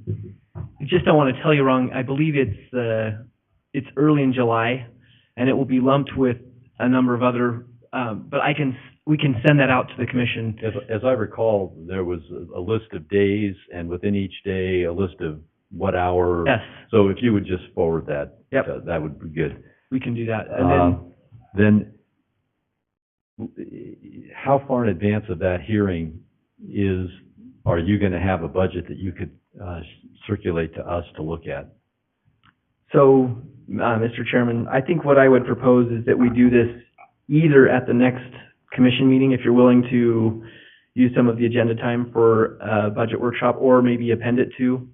Speaker 7: I just don't want to tell you wrong. I believe it's early in July, and it will be lumped with a number of other, but we can send that out to the commission.
Speaker 1: as I recall, there was a list of days, and within each day, a list of what hour.
Speaker 7: Yes.
Speaker 1: So if you would just forward that.
Speaker 7: Yep.
Speaker 1: That would be good.
Speaker 7: We can do that. And
Speaker 1: Then, how far in advance of that hearing are you going to have a budget that you could circulate to us to look at?
Speaker 7: so, Mr. Chairman, I think what I would propose is that we do this either at the next commission meeting, if you're willing to use some of the agenda time for a budget workshop, or maybe append it to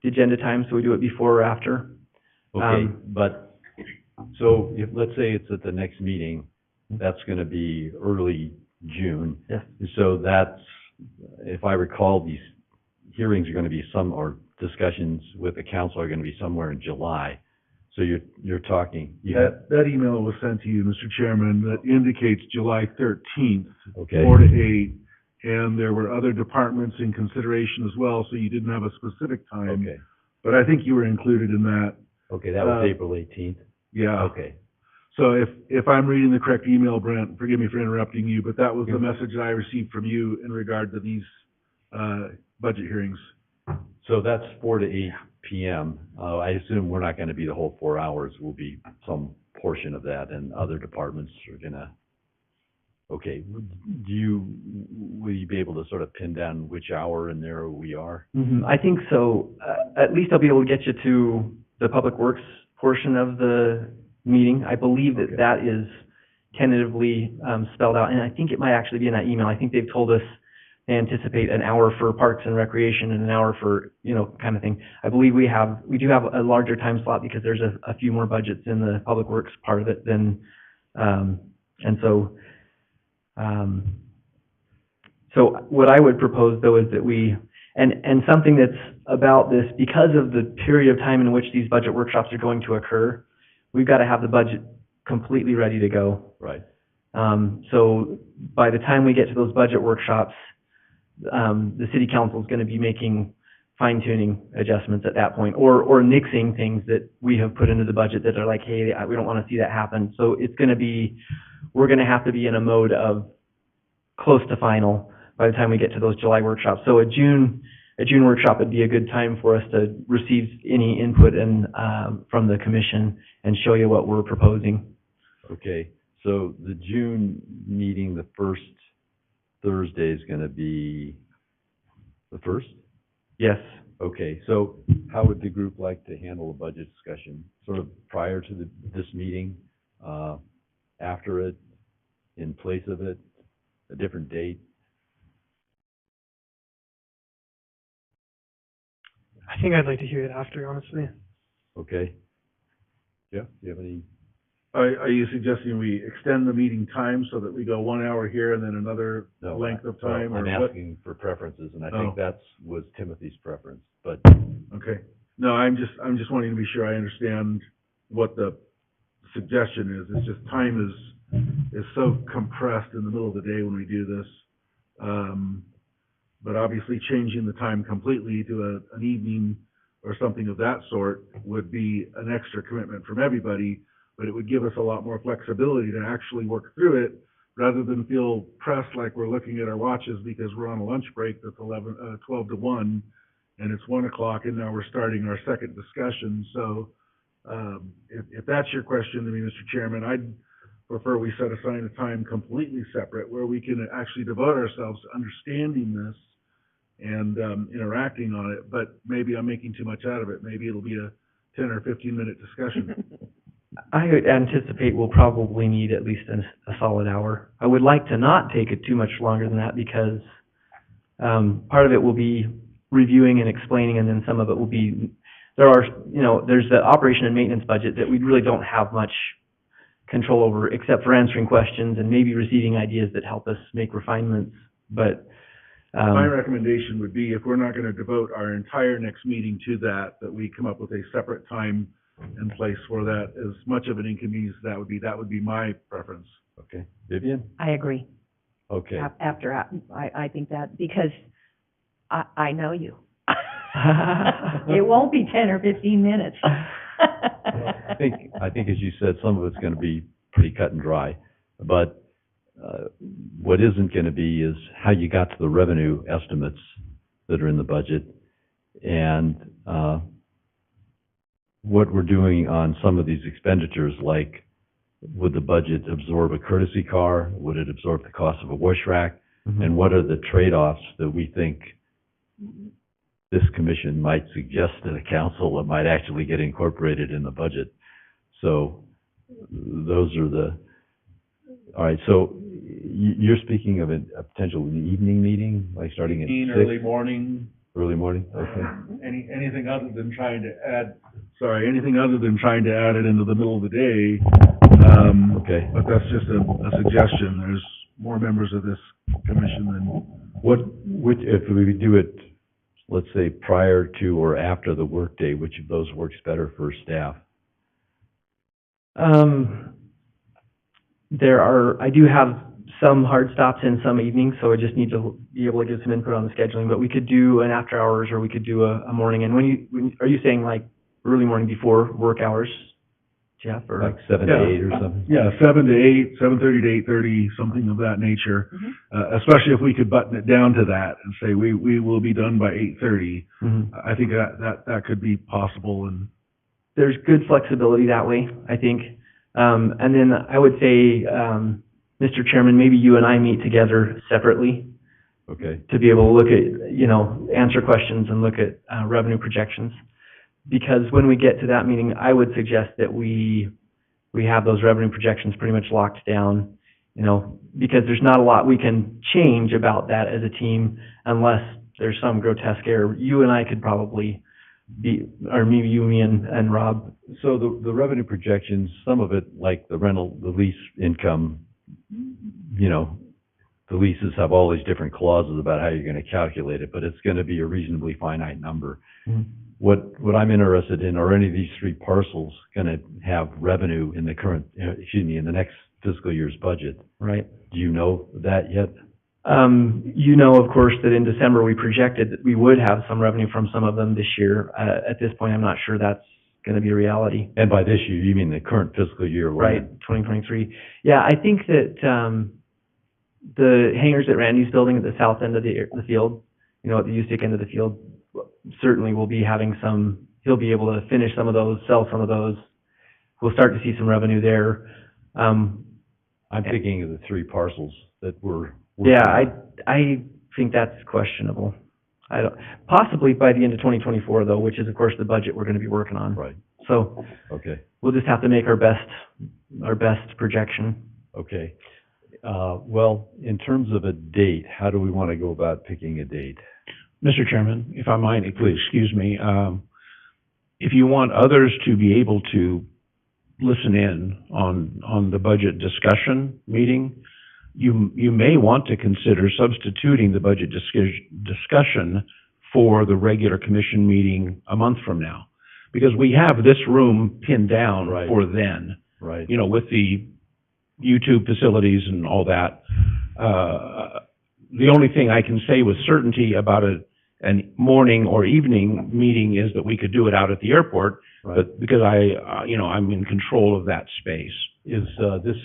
Speaker 7: the agenda time, so we do it before or after.
Speaker 1: Okay, but, so if, let's say it's at the next meeting, that's going to be early June.
Speaker 7: Yes.
Speaker 1: So that's, if I recall, these hearings are going to be or discussions with the council are going to be somewhere in July. So you're talking,
Speaker 6: That email was sent to you, Mr. Chairman, that indicates July 13th,
Speaker 1: okay.
Speaker 6: 4 to 8, and there were other departments in consideration as well, so you didn't have a specific time.
Speaker 1: Okay,
Speaker 6: But I think you were included in that.
Speaker 1: okay, that was April 18th?
Speaker 6: Yeah.
Speaker 1: Okay,
Speaker 6: So if I'm reading the correct email, Brent, forgive me for interrupting you, but that was the message that I received from you in regard to these, budget hearings.
Speaker 1: so that's 4 to 8 PM. I assume we're not going to be the whole 4 hours. We'll be some portion of that, and other departments are going to, okay. Will you be able to sort of pin down which hour in there we are?
Speaker 7: I think so. At least I'll be able to get you to the Public Works portion of the meeting. I believe that
Speaker 1: Okay.
Speaker 7: that is tentatively spelled out, and I think it might actually be in that email. I think they've told us they anticipate an hour for Parks and Recreation and an hour for, kind of thing. I believe we do have a larger time slot because there's a few more budgets in the Public Works part of it than, and so, so what I would propose, though, is that and something that's about this, because of the period of time in which these budget workshops are going to occur, we've got to have the budget completely ready to go.
Speaker 1: Right.
Speaker 7: So by the time we get to those budget workshops, the city council is going to be making fine-tuning adjustments at that point, or nixing things that we have put into the budget that are like, hey, we don't want to see that happen. So it's going to be, we're going to have to be in a mode of close to final by the time we get to those July workshops. So a June workshop would be a good time for us to receive any input from the commission and show you what we're proposing.
Speaker 1: Okay, so the June meeting, the first Thursday is going to be the 1st?
Speaker 7: Yes.
Speaker 1: Okay, so how would the group like to handle a budget discussion? Sort of prior to this meeting, after it, in place of it, a different date?
Speaker 2: I think I'd like to hear it after, honestly.
Speaker 1: Okay. Jeff, do you have any?
Speaker 6: Are you suggesting we extend the meeting time so that we go 1 hour here and then another
Speaker 1: No,
Speaker 6: length of
Speaker 1: well,
Speaker 6: time, or
Speaker 1: I'm
Speaker 6: what?
Speaker 1: asking for preferences, and I
Speaker 6: Oh.
Speaker 1: think was Timothy's preference, but,
Speaker 6: Okay. No, I'm just wanting to be sure I understand what the suggestion is. It's just time is so compressed in the middle of the day when we do this. But obviously changing the time completely to an evening or something of that sort would be an extra commitment from everybody, but it would give us a lot more flexibility to actually work through it rather than feel pressed like we're looking at our watches because we're on a lunch break that's 12 to 1, and it's 1 o'clock, and now we're starting our second discussion. So if that's your question to me, Mr. Chairman, I'd prefer we set aside a time completely separate where we can actually devote ourselves to understanding this and interacting on it, but maybe I'm making too much out of it. Maybe it'll be a 10 or 15-minute discussion.
Speaker 7: I would anticipate we'll probably need at least a solid hour. I would like to not take it too much longer than that because part of it will be reviewing and explaining, and then some of it will be, there's the operation and maintenance budget that we really don't have much control over except for answering questions and maybe receiving ideas that help us make refinements. But
Speaker 6: my recommendation would be, if we're not going to devote our entire next meeting to that we come up with a separate time and place for that. As much of an inconvenience that would be my preference.
Speaker 1: okay. Vivian?
Speaker 3: I agree.
Speaker 1: Okay.
Speaker 3: I think that, because I know you. It won't be 10 or 15 minutes.
Speaker 1: I think as you said, some of it's gonna be pretty cut and dry, but, what isn't gonna be is how you got to the revenue estimates that are in the budget, and, what we're doing on some of these expenditures, like, would the budget absorb a courtesy car? Would it absorb the cost of a wash rack?
Speaker 7: Mhm.
Speaker 1: And what are the trade-offs that we think this commission might suggest to the council that might actually get incorporated in the budget? So those are all right, so you're speaking of a potential evening meeting, like starting at 6?
Speaker 6: Early morning.
Speaker 1: Early morning, okay.
Speaker 6: Anything other than trying to add it into the middle of the day.
Speaker 1: Okay.
Speaker 6: But that's just a suggestion. There's more members of this commission than.
Speaker 1: If we do it, let's say, prior to or after the workday, which of those works better for staff?
Speaker 7: I do have some hard stops in some evenings, so I just need to be able to give some input on the scheduling, but we could do an after hours, or we could do a morning. And are you saying like early morning before work hours, Jeff, or?
Speaker 1: Like 7 to 8 or something?
Speaker 6: Yeah, 7 to 8, 7:30 to 8:30, something of that nature. Especially if we could button it down to that and say we will be done by 8:30.
Speaker 7: Mhm.
Speaker 6: I think that could be possible. And
Speaker 7: There's good flexibility that way, I think. And then I would say, Mr. Chairman, maybe you and I meet together separately
Speaker 1: Okay,
Speaker 7: to be able to look at, answer questions and look at revenue projections. Because when we get to that meeting, I would suggest that we have those revenue projections pretty much locked down, because there's not a lot we can change about that as a team unless there's some grotesque error. You and I could probably or maybe you, me, and Rob.
Speaker 1: so the revenue projections, some of it, like the lease income, the leases have all these different clauses about how you're gonna calculate it, but it's gonna be a reasonably finite number.
Speaker 7: Mhm.
Speaker 1: What I'm interested in, are any of these 3 parcels gonna have revenue in in the next fiscal year's budget?
Speaker 7: Right.
Speaker 1: Do you know that yet?
Speaker 7: Of course, that in December, we projected that we would have some revenue from some of them this year. At this point, I'm not sure that's going to be a reality.
Speaker 1: And by this year, you mean the current fiscal year?
Speaker 7: Right, 2023. Yeah, I think that the hangars that Randy's building at the south end of the field, at the U-stick end of the field, certainly will be having he'll be able to finish some of those, sell some of those. We'll start to see some revenue there.
Speaker 1: I'm thinking of the 3 parcels that were.
Speaker 7: Yeah, I think that's questionable. Possibly by the end of 2024, though, which is, of course, the budget we're going to be working on.
Speaker 1: Right,
Speaker 7: So
Speaker 1: okay,
Speaker 7: we'll just have to make our best projection.
Speaker 1: okay. Well, in terms of a date, how do we want to go about picking a date?
Speaker 5: Mr. Chairman, if I might, please excuse me, if you want others to be able to listen in on the budget discussion meeting, you may want to consider substituting the budget discussion for the regular commission meeting a month from now. Because we have this room pinned down
Speaker 1: Right.
Speaker 5: for then,
Speaker 1: Right.
Speaker 5: you know, with the YouTube facilities and all that. The only thing I can say with certainty about a morning or evening meeting is that we could do it out at the airport,
Speaker 1: Right.
Speaker 5: but because I'm in control of that space.
Speaker 1: Is, this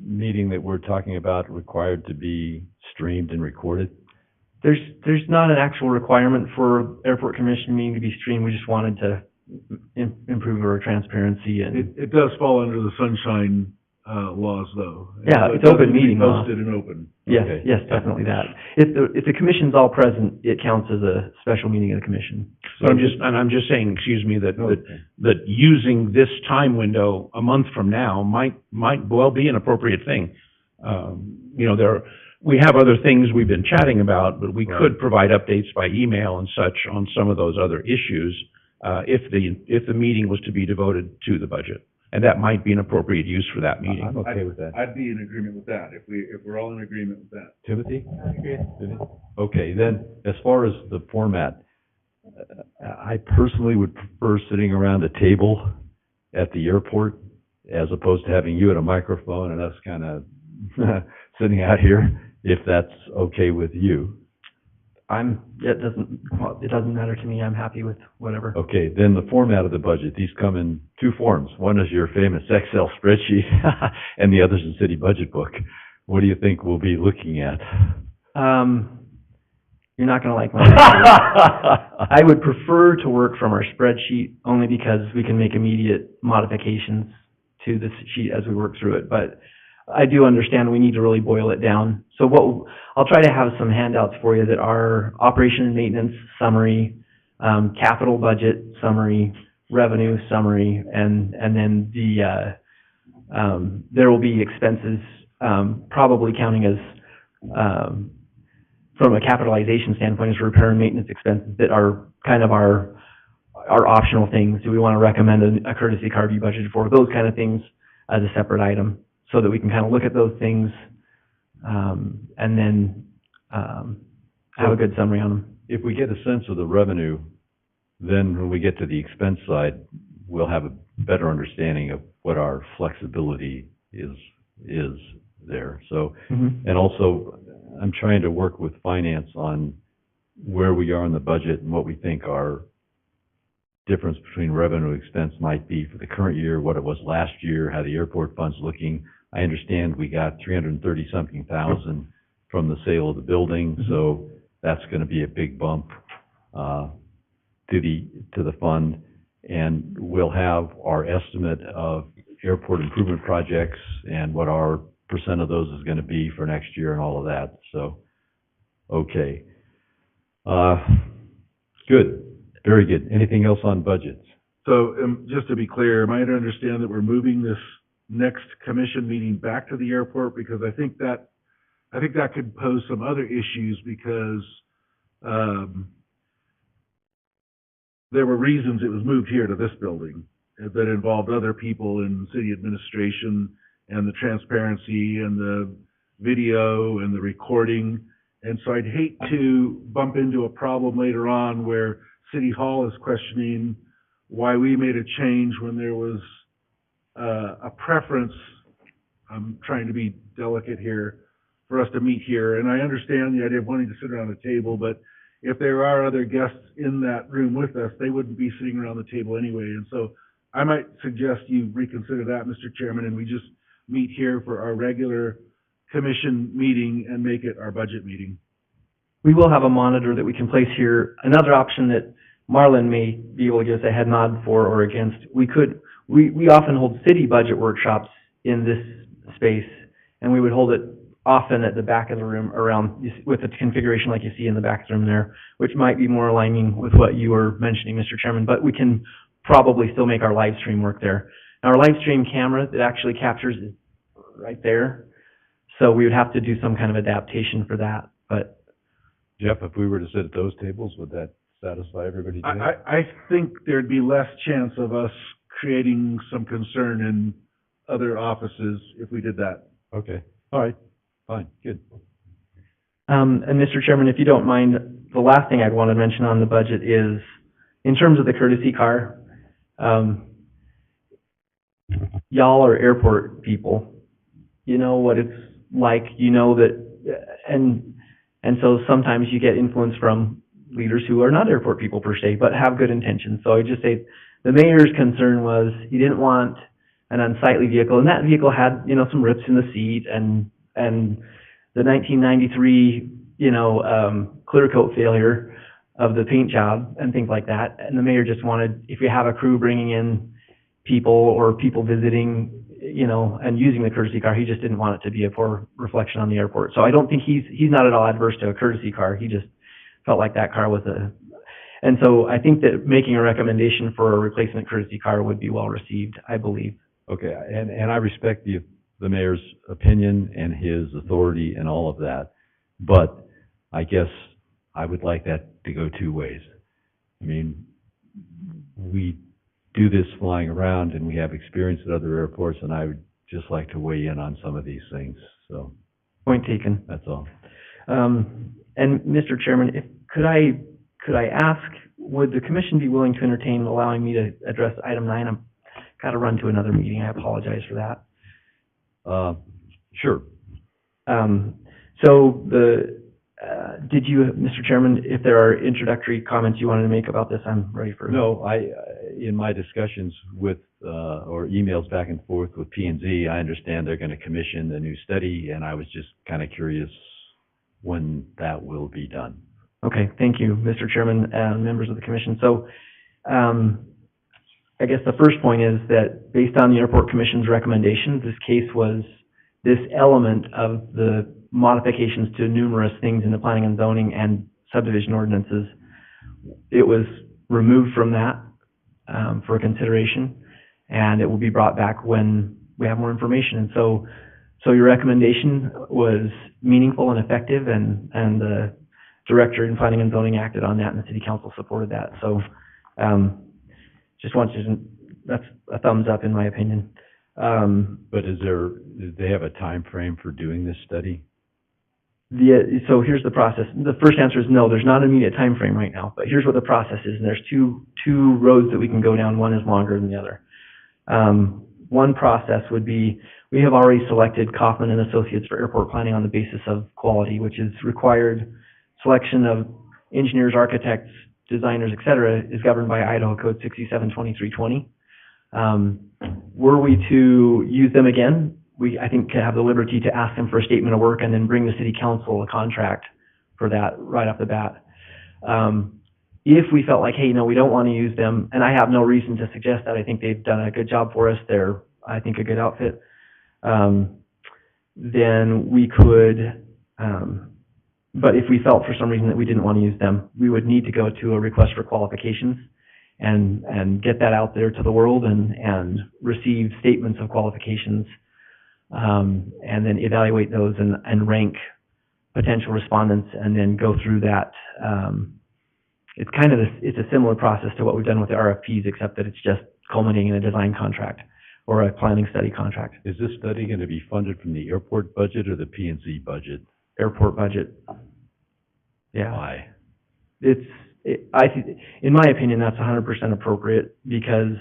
Speaker 1: meeting that we're talking about required to be streamed and recorded?
Speaker 7: There's not an actual requirement for airport commission meeting to be streamed. We just wanted to improve our transparency and,
Speaker 6: It does fall under the sunshine, laws though.
Speaker 7: Yeah,
Speaker 6: So it
Speaker 7: it's open
Speaker 6: doesn't need to be
Speaker 7: meeting law.
Speaker 6: Posted and open.
Speaker 7: yes,
Speaker 1: Okay.
Speaker 7: yes, definitely that. If the commission's all present, it counts as a special meeting of the commission.
Speaker 5: So I'm just saying, excuse me, that
Speaker 1: Okay.
Speaker 5: that using this time window a month from now might well be an appropriate thing. We have other things we've been chatting about, but we could provide updates by email and such on some of those other issues, if the meeting was to be devoted to the budget. And that might be an appropriate use for that meeting.
Speaker 1: I'm okay with that.
Speaker 6: I'd be in agreement with that, if we're all in agreement with that.
Speaker 1: Timothy? Timothy? Okay, then, as far as the format, I personally would prefer sitting around a table at the airport as opposed to having you at a microphone and us kind of sitting out here, if that's okay with you.
Speaker 7: It doesn't matter to me. I'm happy with whatever.
Speaker 1: Okay, then the format of the budget, these come in two forms. One is your famous Excel spreadsheet, and the other is the city budget book. What do you think we'll be looking at?
Speaker 7: You're not gonna like my answer. I would prefer to work from our spreadsheet only because we can make immediate modifications to this sheet as we work through it. But I do understand we need to really boil it down. So I'll try to have some handouts for you that are operation and maintenance summary, capital budget summary, revenue summary, and then there will be expenses, probably counting as, from a capitalization standpoint, as repair and maintenance expenses that are kind of our optional things. Do we want to recommend a courtesy car be budgeted for? Those kind of things as a separate item, so that we can kind of look at those things, and then have a good summary on them.
Speaker 1: If we get a sense of the revenue, then when we get to the expense side, we'll have a better understanding of what our flexibility is there. So, and also, I'm trying to work with finance on where we are in the budget and what we think our difference between revenue and expense might be for the current year, what it was last year, how the airport fund's looking. I understand we got 330-something thousand from the sale of the building, so that's gonna be a big bump, to the fund. And we'll have our estimate of airport improvement projects and what our percent of those is gonna be for next year and all of that, so, okay. Good, very good. Anything else on budgets?
Speaker 6: So, just to be clear, am I to understand that we're moving this next commission meeting back to the airport? Because I think that could pose some other issues, because, there were reasons it was moved here to this building that involved other people in city administration and the transparency and the video and the recording. And so I'd hate to bump into a problem later on where City Hall is questioning why we made a change when there was a preference, I'm trying to be delicate here, for us to meet here. And I understand the idea of wanting to sit around the table, but if there are other guests in that room with us, they wouldn't be sitting around the table anyway. And so I might suggest you reconsider that, Mr. Chairman, and we just meet here for our regular commission meeting and make it our budget meeting.
Speaker 7: We will have a monitor that we can place here. Another option that Marlon may be able to give us a head nod for or against, we often hold city budget workshops in this space, and we would hold it often at the back of the room with the configuration like you see in the back of the room there, which might be more aligning with what you were mentioning, Mr. Chairman, but we can probably still make our live stream work there. Now, our live stream camera that actually captures is right there, so we would have to do some kind of adaptation for that, but
Speaker 1: Jeff, if we were to sit at those tables, would that satisfy everybody?
Speaker 6: I think there'd be less chance of us creating some concern in other offices if we did that.
Speaker 1: Okay, all right, fine, good.
Speaker 7: And Mr. Chairman, if you don't mind, the last thing I'd want to mention on the budget is, in terms of the courtesy car, y'all are airport people. You know what it's like, you know that, and so sometimes you get influence from leaders who are not airport people per se, but have good intentions. So I would just say, the mayor's concern was, he didn't want an unsightly vehicle, and that vehicle had, you know, some rips in the seat, and the 1993, clear coat failure of the paint job and things like that. And the mayor just wanted, if you have a crew bringing in people or people visiting, and using the courtesy car, he just didn't want it to be a poor reflection on the airport. So I don't think he's not at all adverse to a courtesy car. He just felt like that car was and so I think that making a recommendation for a replacement courtesy car would be well received, I believe.
Speaker 1: Okay, and I respect the mayor's opinion and his authority and all of that, but I guess I would like that to go two ways. I mean, we do this flying around and we have experience at other airports, and I would just like to weigh in on some of these things, so.
Speaker 7: Point taken.
Speaker 1: That's all.
Speaker 7: And Mr. Chairman, could I ask, would the commission be willing to entertain allowing me to address item 9? I'm got to run to another meeting. I apologize for that.
Speaker 1: Sure.
Speaker 7: So did you, Mr. Chairman, if there are introductory comments you wanted to make about this, I'm ready for.
Speaker 1: No, in my discussions with, or emails back and forth with P&Z, I understand they're going to commission a new study, and I was just kind of curious when that will be done.
Speaker 7: Okay, thank you, Mr. Chairman and members of the commission. So, I guess the first point is that based on the Airport Commission's recommendation, this element of the modifications to numerous things in the planning and zoning and subdivision ordinances, it was removed from that for consideration, and it will be brought back when we have more information. And so your recommendation was meaningful and effective, and the director in planning and zoning acted on that, and the city council supported that. So just want you to, that's a thumbs up in my opinion.
Speaker 1: But do they have a time frame for doing this study?
Speaker 7: So here's the process. The first answer is no, there's not an immediate time frame right now, but here's what the process is, and there's two roads that we can go down. One is longer than the other. One process would be, we have already selected Kaufman and Associates for airport planning on the basis of quality, which is required selection of engineers, architects, designers, et cetera, is governed by Idaho Code 672320. Were we to use them again, we, I think, could have the liberty to ask them for a statement of work and then bring the city council a contract for that right off the bat. If we felt like, hey, no, we don't want to use them, and I have no reason to suggest that, I think they've done a good job for us, they're, I think, a good outfit, then we could, but if we felt for some reason that we didn't want to use them, we would need to go to a request for qualifications and get that out there to the world and receive statements of qualifications, and then evaluate those and rank potential respondents, and then go through that. It's kind of it's a similar process to what we've done with the RFPs, except that it's just culminating in a design contract or a planning study contract.
Speaker 1: Is this study going to be funded from the airport budget or the P&Z budget?
Speaker 7: Airport budget. Yeah.
Speaker 1: Why?
Speaker 7: In my opinion, that's 100% appropriate, because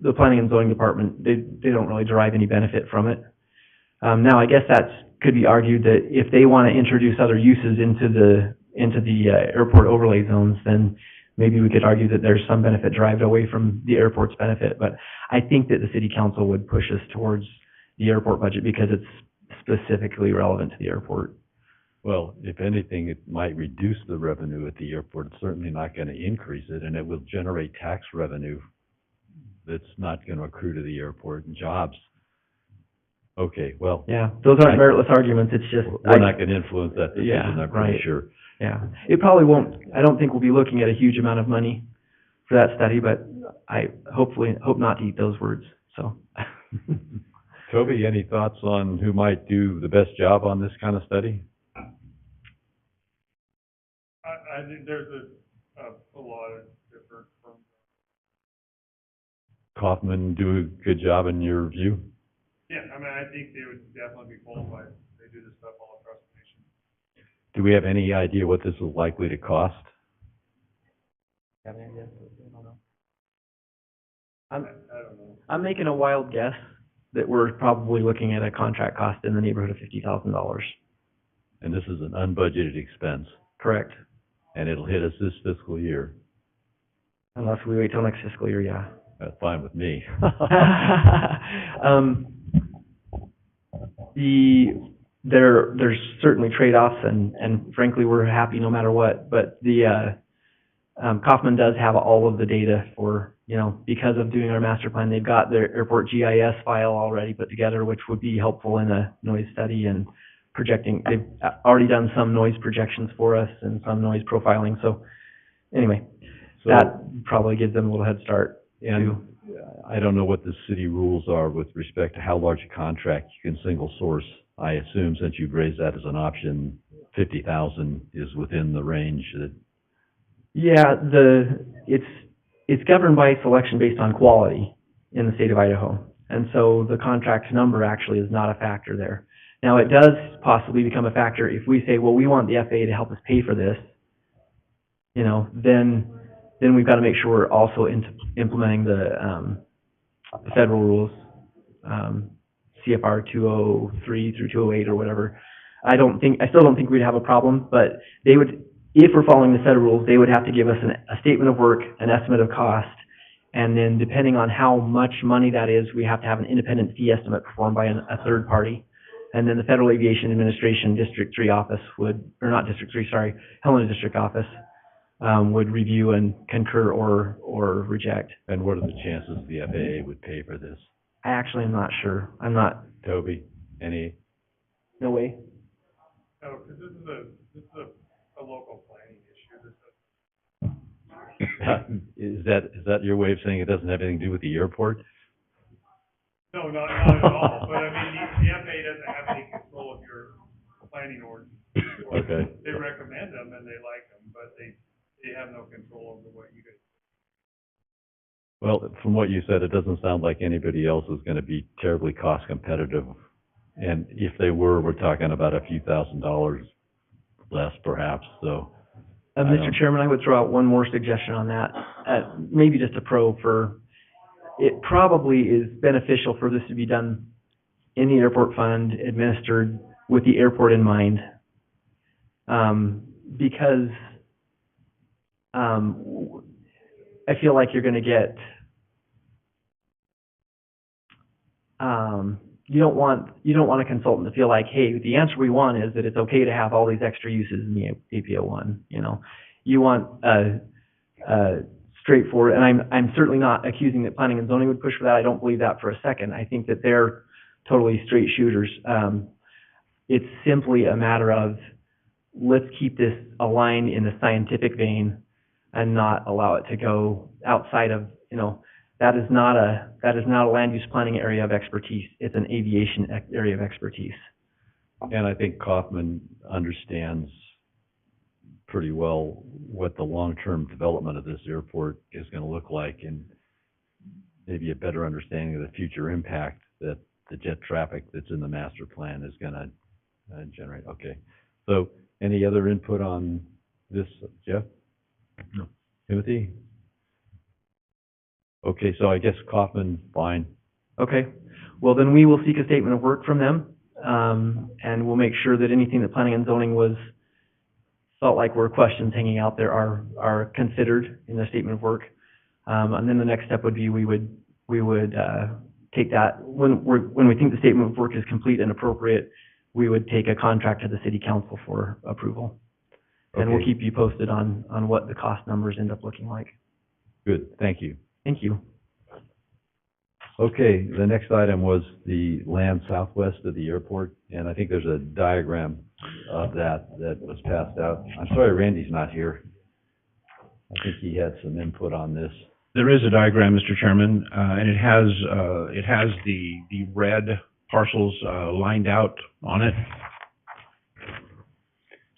Speaker 7: the planning and zoning department, they don't really derive any benefit from it. Now, I guess could be argued that if they want to introduce other uses into the airport overlay zones, then maybe we could argue that there's some benefit derived away from the airport's benefit. But I think that the city council would push us towards the airport budget because it's specifically relevant to the airport.
Speaker 1: Well, if anything, it might reduce the revenue at the airport. It's certainly not going to increase it, and it will generate tax revenue that's not going to accrue to the airport and jobs. Okay, well.
Speaker 7: Yeah, those aren't meritless arguments. It's just
Speaker 1: we're not going to influence that decision,
Speaker 7: yeah,
Speaker 1: I'm pretty sure.
Speaker 7: Yeah, it probably won't. I don't think we'll be looking at a huge amount of money for that study, but I hope not to eat those words. So.
Speaker 1: Toby, any thoughts on who might do the best job on this kind of study?
Speaker 4: I think there's a lot of different firms.
Speaker 1: Kaufman do a good job in your view?
Speaker 4: Yeah, I mean, I think they would definitely be qualified. They do this stuff all across the nation.
Speaker 1: Do we have any idea what this is likely to cost?
Speaker 7: Have any idea? I don't know.
Speaker 4: I don't know.
Speaker 7: I'm making a wild guess that we're probably looking at a contract cost in the neighborhood of $50,000.
Speaker 1: And this is an unbudgeted expense,
Speaker 7: Correct.
Speaker 1: and it'll hit us this fiscal year.
Speaker 7: Unless we wait till next fiscal year, yeah.
Speaker 1: That's fine with me.
Speaker 7: There's certainly trade-offs, and frankly, we're happy no matter what, but Kaufman does have all of the data for, because of doing our master plan, they've got their airport GIS file already put together, which would be helpful in a noise study and projecting. They've already done some noise projections for us and some noise profiling, so anyway,
Speaker 1: So,
Speaker 7: that probably gives them a little head start.
Speaker 1: and I don't know what the city rules are with respect to how large a contract you can single source. I assume since you've raised that as an option, 50,000 is within the range that,
Speaker 7: Yeah, it's governed by selection based on quality in the state of Idaho. And so the contract number actually is not a factor there. Now, it does possibly become a factor if we say, well, we want the FAA to help us pay for this, then we've got to make sure we're also implementing the federal rules, CFR 203 through 208 or whatever. I still don't think we'd have a problem, but they would, if we're following the federal rules, they would have to give us a statement of work, an estimate of cost, and then depending on how much money that is, we have to have an independent fee estimate performed by a third party. And then the Federal Aviation Administration District 3 office Helena District office, would review and concur or reject.
Speaker 1: and what are the chances the FAA would pay for this?
Speaker 7: I actually am not sure. I'm not,
Speaker 1: Toby, any?
Speaker 7: no way.
Speaker 4: No, because this is a local planning issue.
Speaker 1: Is that your way of saying it doesn't have anything to do with the airport?
Speaker 4: No, not at all, but I mean, the FAA doesn't have any control of your planning ordinance.
Speaker 1: Okay.
Speaker 4: They recommend them and they like them, but they have no control over what you do.
Speaker 1: Well, from what you said, it doesn't sound like anybody else is going to be terribly cost competitive. And if they were, we're talking about a few $1,000s less perhaps, so. I
Speaker 7: Mr.
Speaker 1: don't-
Speaker 7: Chairman, I would throw out one more suggestion on that, maybe just a pro for, it probably is beneficial for this to be done in the airport fund, administered with the airport in mind. Because I feel like you're gonna get, you don't want a consultant to feel like, hey, the answer we want is that it's okay to have all these extra uses in the APO one, You want a straightforward, and I'm certainly not accusing that planning and zoning would push for that. I don't believe that for a second. I think that they're totally straight shooters. It's simply a matter of, let's keep this aligned in the scientific vein and not allow it to go outside of, that is not a land use planning area of expertise. It's an aviation area of expertise.
Speaker 1: And I think Kaufman understands pretty well what the long-term development of this airport is going to look like, and maybe a better understanding of the future impact that the jet traffic that's in the master plan is going to generate. Okay. So any other input on this, Jeff?
Speaker 6: No.
Speaker 1: Timothy? Okay, so I guess Kaufman, fine.
Speaker 7: Okay. Well, then we will seek a statement of work from them, and we'll make sure that anything that planning and zoning felt like were questions hanging out there are considered in the statement of work. And then the next step would be we would take that, when we think the statement of work is complete and appropriate, we would take a contract to the city council for approval. And we'll
Speaker 1: Okay.
Speaker 7: keep you posted on what the cost numbers end up looking like.
Speaker 1: Good, thank you.
Speaker 7: Thank you.
Speaker 1: Okay, the next item was the land southwest of the airport, and I think there's a diagram of that was passed out. I'm sorry Randy's not here. I think he had some input on this.
Speaker 5: There is a diagram, Mr. Chairman, and it has the red parcels lined out on it.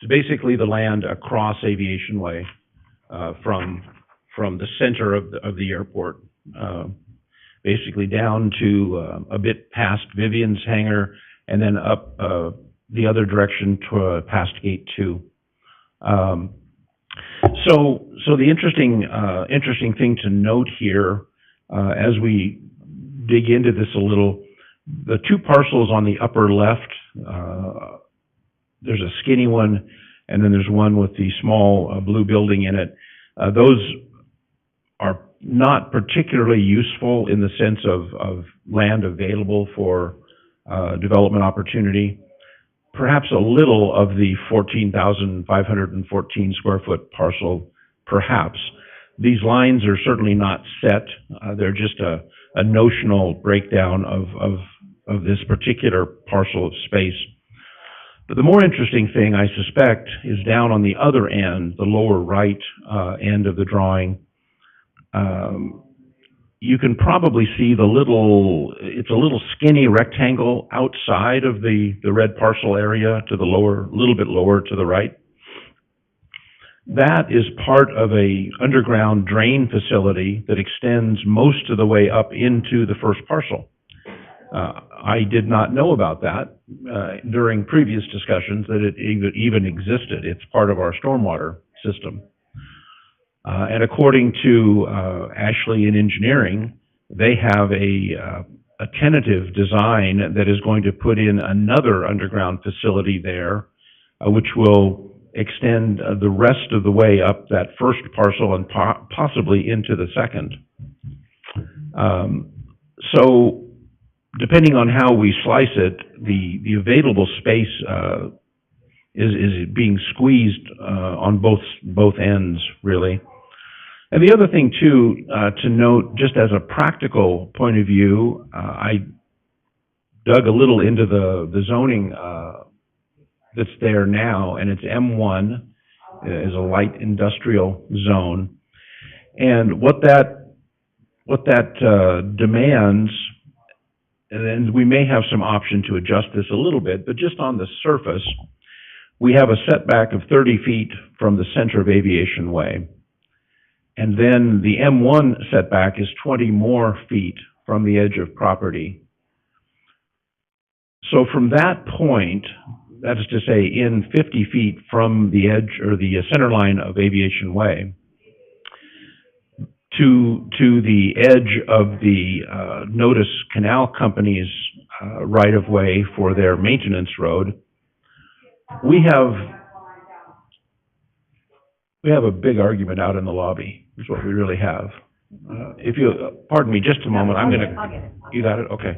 Speaker 5: It's basically the land across Aviation Way, from the center of the airport, basically down to a bit past Vivian's hangar, and then up the other direction to past Gate 2. So the interesting thing to note here, as we dig into this a little, the two parcels on the upper left, there's a skinny one, and then there's one with the small blue building in it. Those are not particularly useful in the sense of land available for development opportunity. Perhaps a little of the 14,514 square foot parcel, perhaps. These lines are certainly not set. They're just a notional breakdown of this particular parcel of space. But the more interesting thing, I suspect, is down on the other end, the lower right end of the drawing. You can probably see it's a little skinny rectangle outside of the red parcel area to the little bit lower to the right. That is part of a underground drain facility that extends most of the way up into the first parcel. I did not know about that during previous discussions, that it even existed. It's part of our stormwater system. And according to Ashley in engineering, they have a tentative design that is going to put in another underground facility there, which will extend the rest of the way up that first parcel and possibly into the second. So depending on how we slice it, the available space is being squeezed on both ends, really. And the other thing, too, to note, just as a practical point of view, I dug a little into the zoning that's there now, and it's M1, is a light industrial zone. And what that demands, and then we may have some option to adjust this a little bit, but just on the surface, we have a setback of 30 feet from the center of Aviation Way. And then the M1 setback is 20 more feet from the edge of property. So from that point, that is to say in 50 feet from the edge or the center line of Aviation Way, to the edge of the Notice Canal Company's right-of-way for their maintenance road, we have a big argument out in the lobby, is what we really have. If you, pardon me just a moment, I'm gonna, you got it? Okay.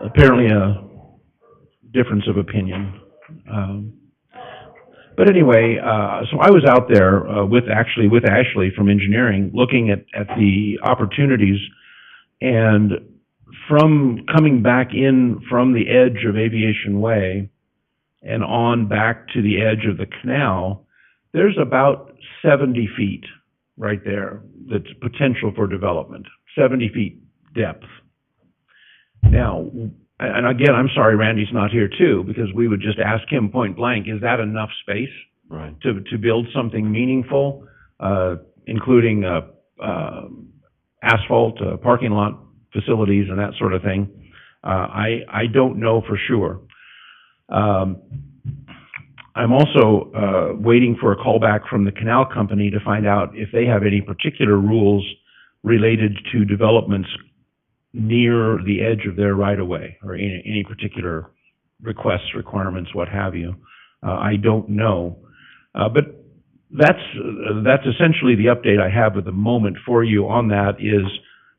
Speaker 5: Apparently a difference of opinion. But anyway, so I was out there with Ashley from engineering, looking at the opportunities, and from coming back in from the edge of Aviation Way and on back to the edge of the canal, there's about 70 feet right there that's potential for development, 70 feet depth. Now, and again, I'm sorry Randy's not here too, because we would just ask him point blank, is that enough space to build something meaningful, including asphalt, parking lot facilities and that sort of thing? I don't know for sure. I'm also waiting for a call back from the canal company to find out if they have any particular rules related to developments near the edge of their right-of-way, or any particular requests, requirements, what have you. I don't know. But that's essentially the update I have at the moment for you on that. Is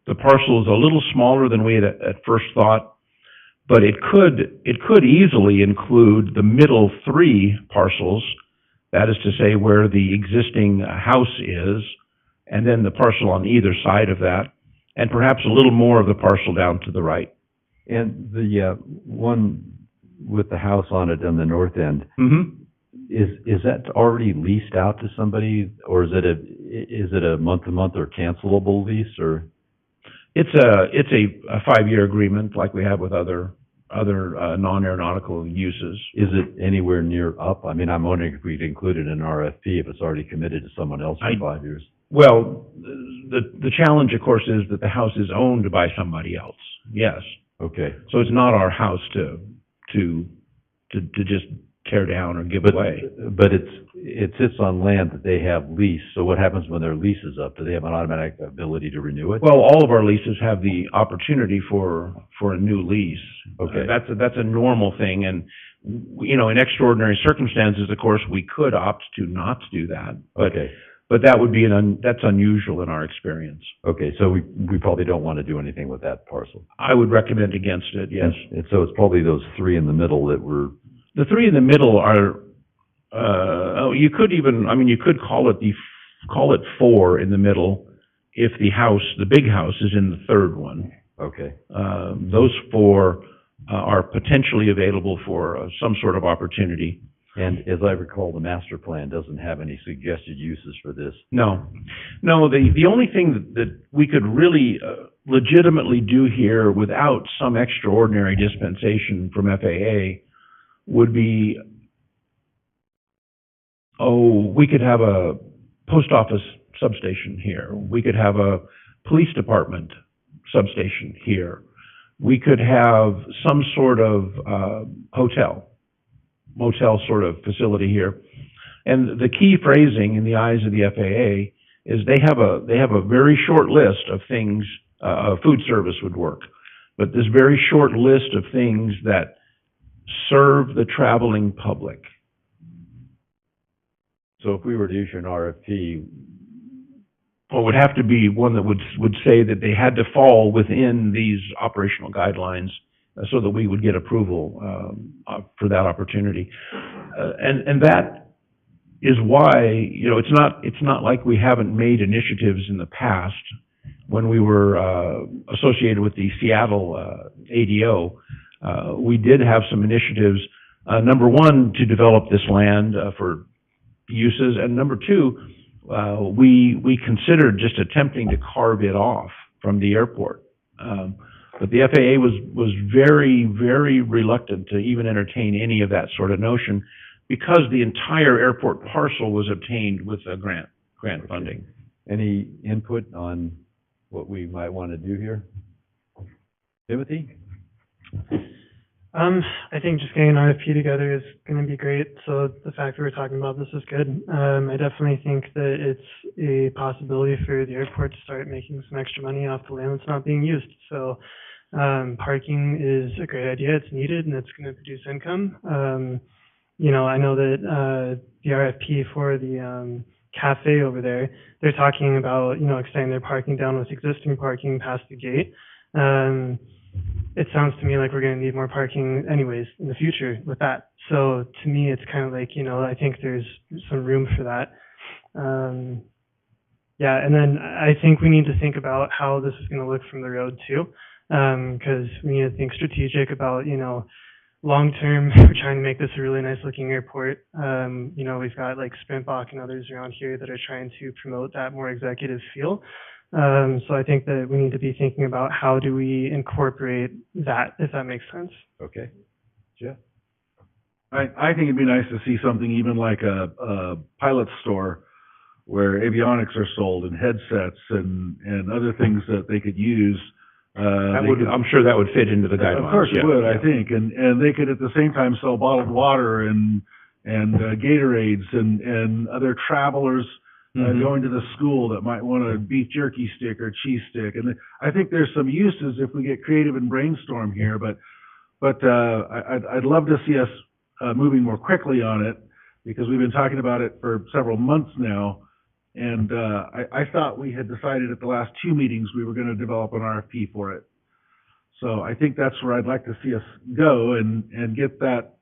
Speaker 5: the parcel is a little smaller than we had at first thought, but it could easily include the middle three parcels, that is to say where the existing house is, and then the parcel on either side of that, and perhaps a little more of the parcel down to the right.
Speaker 1: And the one with the house on it on the north end, is that already leased out to somebody, or is it a month-to-month or cancelable lease, or?
Speaker 5: It's a 5-year agreement like we have with other non-aeronautical uses.
Speaker 1: Is it anywhere near up? I mean, I'm wondering if we'd include it in an RFP if it's already committed to someone else for 5 years.
Speaker 5: Well, the challenge, of course, is that the house is owned by somebody else. Yes.
Speaker 1: Okay.
Speaker 5: So it's not our house to just tear down or give away.
Speaker 1: But it sits on land that they have leased, so what happens when their lease is up? Do they have an automatic ability to renew it?
Speaker 5: Well, all of our leases have the opportunity for a new lease.
Speaker 1: Okay.
Speaker 5: That's a normal thing, and, you know, in extraordinary circumstances, of course, we could opt to not do that.
Speaker 1: Okay.
Speaker 5: But that would be that's unusual in our experience.
Speaker 1: Okay, so we probably don't want to do anything with that parcel.
Speaker 5: I would recommend against it, yes.
Speaker 1: And so it's probably those 3 in the middle that were,
Speaker 5: The 3 in the middle are, you could call it 4 in the middle if the big house is in the 3rd one.
Speaker 1: okay.
Speaker 5: Those 4 are potentially available for some sort of opportunity.
Speaker 1: And as I recall, the master plan doesn't have any suggested uses for this.
Speaker 5: No, the only thing that we could really legitimately do here without some extraordinary dispensation from FAA would be, we could have a post office substation here. We could have a police department substation here. We could have some sort of motel sort of facility here. And the key phrasing in the eyes of the FAA is they have a very short list of things, food service would work, but this very short list of things that serve the traveling public.
Speaker 1: So if we were to issue an RFP,
Speaker 5: Well, it would have to be one that would say that they had to fall within these operational guidelines so that we would get approval for that opportunity. And that is why, you know, it's not like we haven't made initiatives in the past. When we were associated with the Seattle ADO, we did have some initiatives. Number 1, to develop this land for uses, and number 2, we considered just attempting to carve it off from the airport. But the FAA was very, very reluctant to even entertain any of that sort of notion because the entire airport parcel was obtained with a grant funding.
Speaker 1: any input on what we might want to do here? Timothy?
Speaker 2: I think just getting an RFP together is going to be great. So the fact that we're talking about this is good. I definitely think that it's a possibility for the airport to start making some extra money off the land that's not being used. So parking is a great idea. It's needed and it's going to produce income. You know, I know that the RFP for the cafe over there, they're talking about, you know, extending their parking down with existing parking past the gate. It sounds to me like we're going to need more parking anyways in the future with that. So to me, it's kind of like, you know, I think there's some room for that. Yeah, and then I think we need to think about how this is going to look from the road too, because we need to think strategic about, you know, long term, we're trying to make this a really nice looking airport. You know, we've got like Sprintbach and others around here that are trying to promote that more executive feel. So I think that we need to be thinking about how do we incorporate that, if that makes sense.
Speaker 1: Okay. Jeff?
Speaker 6: I think it'd be nice to see something even like a pilot store where avionics are sold and headsets and other things that they could use.
Speaker 5: I'm sure that would fit into the guidelines.
Speaker 6: Of course it
Speaker 5: yeah,
Speaker 6: would,
Speaker 5: yeah.
Speaker 6: I think. And they could at the same time sell bottled water and Gatorades and other travelers going to the school that might want a beef jerky stick or cheese stick. And I think there's some uses if we get creative and brainstorm here, but I'd love to see us moving more quickly on it because we've been talking about it for several months now. And I thought we had decided at the last 2 meetings we were going to develop an RFP for it. So I think that's where I'd like to see us go and get that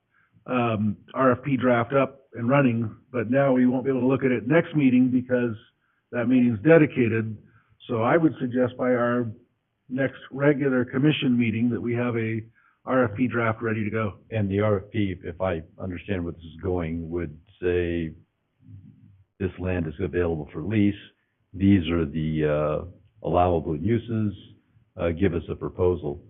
Speaker 6: RFP draft up and running, but now we won't be able to look at it next meeting because that meeting's dedicated. So I would suggest by our next regular commission meeting that we have a RFP draft ready to go.
Speaker 1: And the RFP, if I understand where this is going, would say this land is available for lease. These are the allowable uses. Give us a proposal.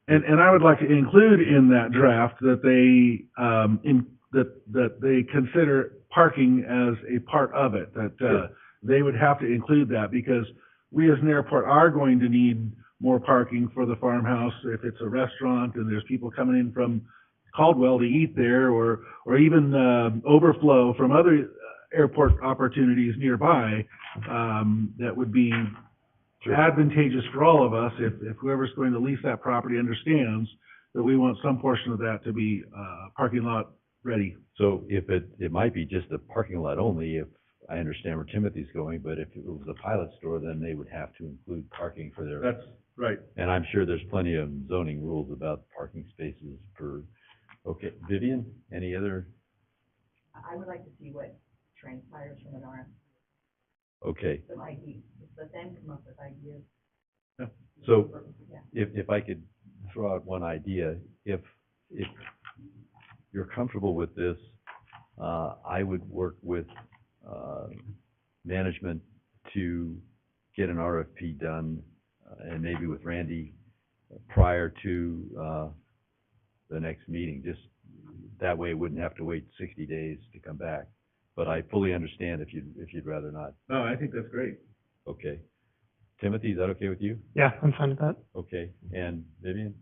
Speaker 6: And I would like to include in that draft that they, that they consider parking as a part of it, that, they would have to include that, because we as an airport are going to need more parking for the farmhouse if it's a restaurant and there's people coming in from Caldwell to eat there, or even, overflow from other airport opportunities nearby. That would be advantageous for all of us if whoever's going to lease that property understands that we want some portion of that to be, parking lot ready.
Speaker 1: So if it might be just a parking lot only, if I understand where Timothy's going, but if it was a pilot store, then they would have to include parking for their.
Speaker 6: That's right.
Speaker 1: And I'm sure there's plenty of zoning rules about parking spaces per, okay. Vivian, any other?
Speaker 3: I would like to see what transpires from an RFP,
Speaker 1: Okay,
Speaker 3: some ideas, but then come up with ideas.
Speaker 1: so
Speaker 3: Yeah.
Speaker 1: if I could throw out one idea, if you're comfortable with this, I would work with, management to get an RFP done, and maybe with Randy prior to, the next meeting. Just that way it wouldn't have to wait 60 days to come back. But I fully understand if you'd rather not.
Speaker 6: No, I think that's great.
Speaker 1: Okay. Timothy, is that okay with you?
Speaker 2: Yeah, I'm fine with that.
Speaker 1: Okay, and Vivian?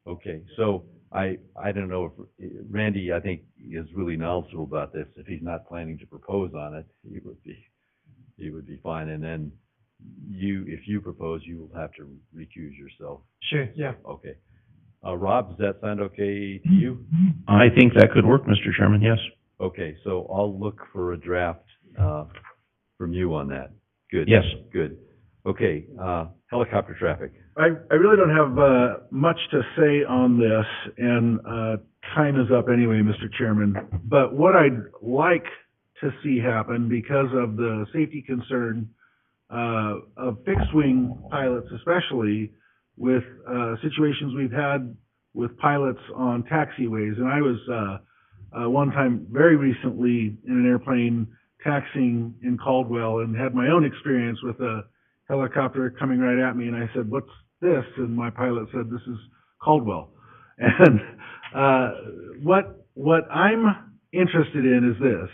Speaker 1: Okay, so I don't know if, Randy, I think, is really knowledgeable about this. If he's not planning to propose on it, he would be fine. And then if you propose, you will have to recuse yourself.
Speaker 2: Sure, yeah.
Speaker 1: Okay. Rob, does that sound okay to you?
Speaker 5: I think that could work, Mr. Chairman, yes.
Speaker 1: Okay, so I'll look for a draft, from you on that. Good.
Speaker 5: Yes.
Speaker 1: Good. Okay, helicopter traffic.
Speaker 6: I really don't have, much to say on this, and, time is up anyway, Mr. Chairman. But what I'd like to see happen, because of the safety concern, of fixed-wing pilots especially, with, situations we've had with pilots on taxiways. And I was, one time very recently in an airplane taxiing in Caldwell and had my own experience with a helicopter coming right at me, and I said, "What's this?" And my pilot said, "This is Caldwell." And what I'm interested in is this: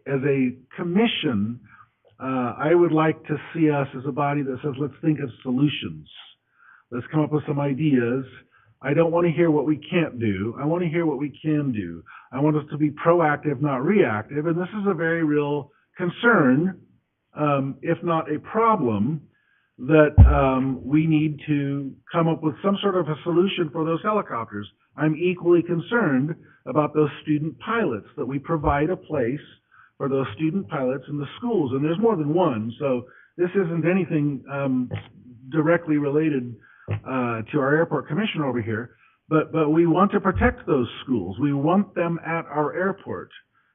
Speaker 6: as a commission, I would like to see us as a body that says, "Let's think of solutions. Let's come up with some ideas." I don't want to hear what we can't do. I want to hear what we can do. I want us to be proactive, not reactive. And this is a very real concern, if not a problem, that we need to come up with some sort of a solution for those helicopters. I'm equally concerned about those student pilots, that we provide a place for those student pilots in the schools. And there's more than one, so this isn't anything directly related to our airport commission over here, but we want to protect those schools. We want them at our airport.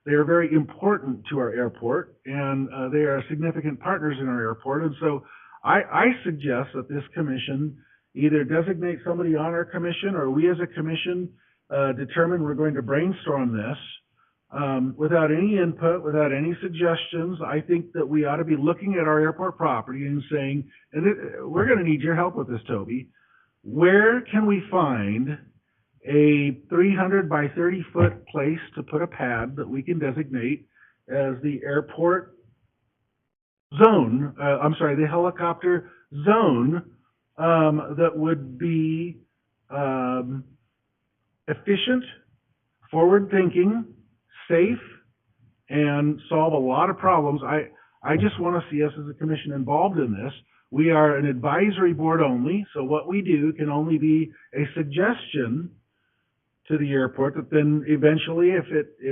Speaker 6: They are very important to our airport, and they are significant partners in our airport. And so I suggest that this commission either designate somebody on our commission, or we as a commission determine we're going to brainstorm this without any input, without any suggestions. I think that we ought to be looking at our airport property and saying, we're going to need your help with this, Toby. Where can we find a 300 by 30 foot place to put a pad that we can designate as the airport zone, the helicopter zone, that would be efficient, forward-thinking, safe, and solve a lot of problems. I just want to see us as a commission involved in this. We are an advisory board only, so what we do can only be a suggestion to the airport that then eventually, if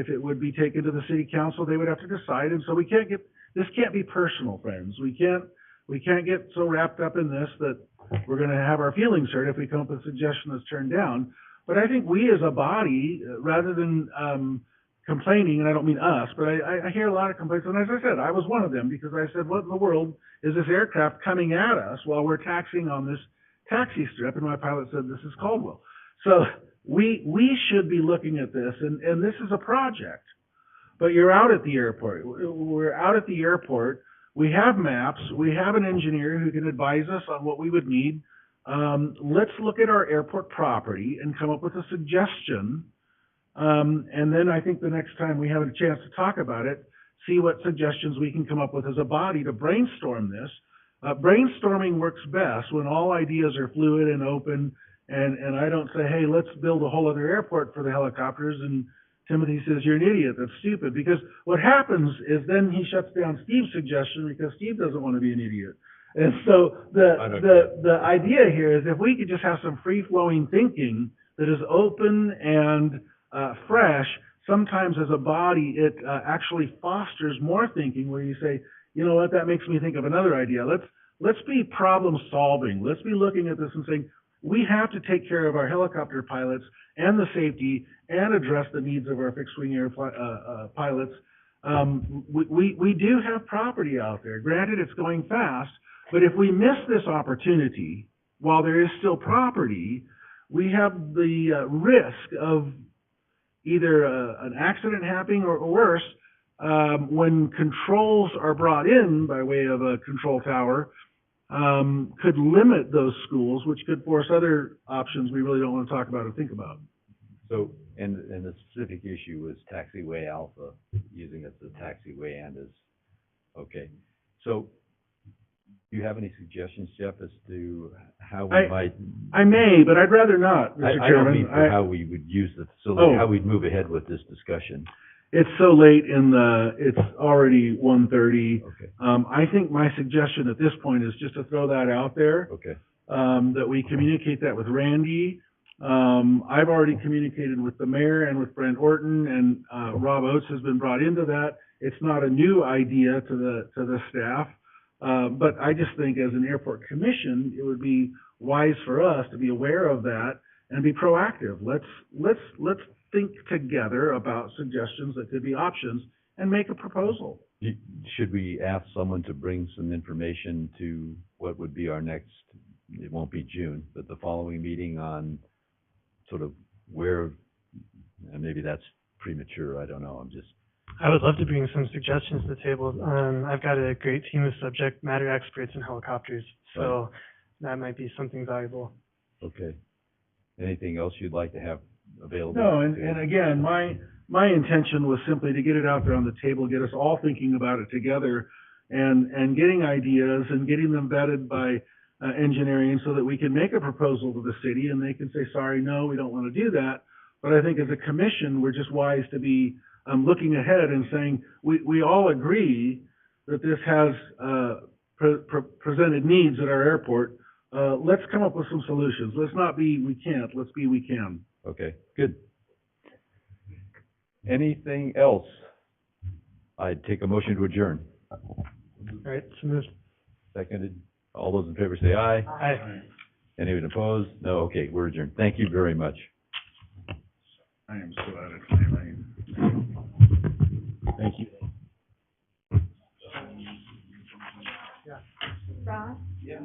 Speaker 6: it would be taken to the city council, they would have to decide. And so this can't be personal, friends. We can't get so wrapped up in this that we're going to have our feelings hurt if we come up with a suggestion that's turned down. But I think we as a body, rather than complaining, and I don't mean us, but I hear a lot of complaints, and as I said, I was one of them, because I said, what in the world is this aircraft coming at us while we're taxiing on this taxi strip? And my pilot said, "This is Caldwell." So we should be looking at this, and this is a project. But you're out at the airport. We're out at the airport. We have maps. We have an engineer who can advise us on what we would need. let's look at our airport property and come up with a suggestion. And then I think the next time we have a chance to talk about it, see what suggestions we can come up with as a body to brainstorm this. Brainstorming works best when all ideas are fluid and open, and I don't say, hey, let's build a whole other airport for the helicopters, and Timothy says, you're an idiot, that's stupid. Because what happens is then he shuts down Steve's suggestion because Steve doesn't want to be an idiot. And so the idea here is if we could just have some free-flowing thinking that is open and fresh, sometimes as a body, it actually fosters more thinking where you say, you know what, that makes me think of another idea. Let's be problem solving. Let's be looking at this and saying, we have to take care of our helicopter pilots and the safety and address the needs of our fixed-wing air pilots. We do have property out there. Granted, it's going fast, but if we miss this opportunity, while there is still property, we have the risk of either an accident happening or worse, when controls are brought in by way of a control tower, could limit those schools, which could force other options we really don't want to talk about or think about.
Speaker 1: So, and the specific issue was taxiway alpha, using it as a taxiway and as, okay. So, do you have any suggestions, Jeff, as to how we might?
Speaker 6: I may, but I'd rather not, Mr. Chairman.
Speaker 1: I don't mean for how we would use the facility, how we'd move ahead with this discussion.
Speaker 6: It's so late it's already 1:30.
Speaker 1: Okay.
Speaker 6: I think my suggestion at this point is just to throw that out there.
Speaker 1: Okay.
Speaker 6: That we communicate that with Randy. I've already communicated with the mayor and with Brent Orton, and Rob Oates has been brought into that. It's not a new idea to the staff, but I just think as an airport commission, it would be wise for us to be aware of that and be proactive. Let's think together about suggestions that could be options and make a proposal.
Speaker 1: Should we ask someone to bring some information to what would be our next, it won't be June, but the following meeting on sort of where, and maybe that's premature, I don't know,
Speaker 2: I would love to bring some suggestions to the table. I've got a great team of subject matter experts in helicopters, so that might be something valuable.
Speaker 1: Okay. Anything else you'd like to have available?
Speaker 6: No, and again, my intention was simply to get it out there on the table, get us all thinking about it together, and getting ideas and getting them vetted by engineering so that we can make a proposal to the city and they can say, sorry, no, we don't want to do that. But I think as a commission, we're just wise to be looking ahead and saying, we all agree that this has presented needs at our airport. Let's come up with some solutions. Let's not be we can't, let's be we can.
Speaker 1: Okay, good. Anything else? I'd take a motion to adjourn.
Speaker 2: All right, so moved.
Speaker 1: Seconded. All those in favor say aye.
Speaker 2: Aye.
Speaker 1: Anyone opposed? No. Okay, we're adjourned. Thank you very much.
Speaker 6: I am so out of time.
Speaker 1: Thank you.
Speaker 8: Ross? Yeah.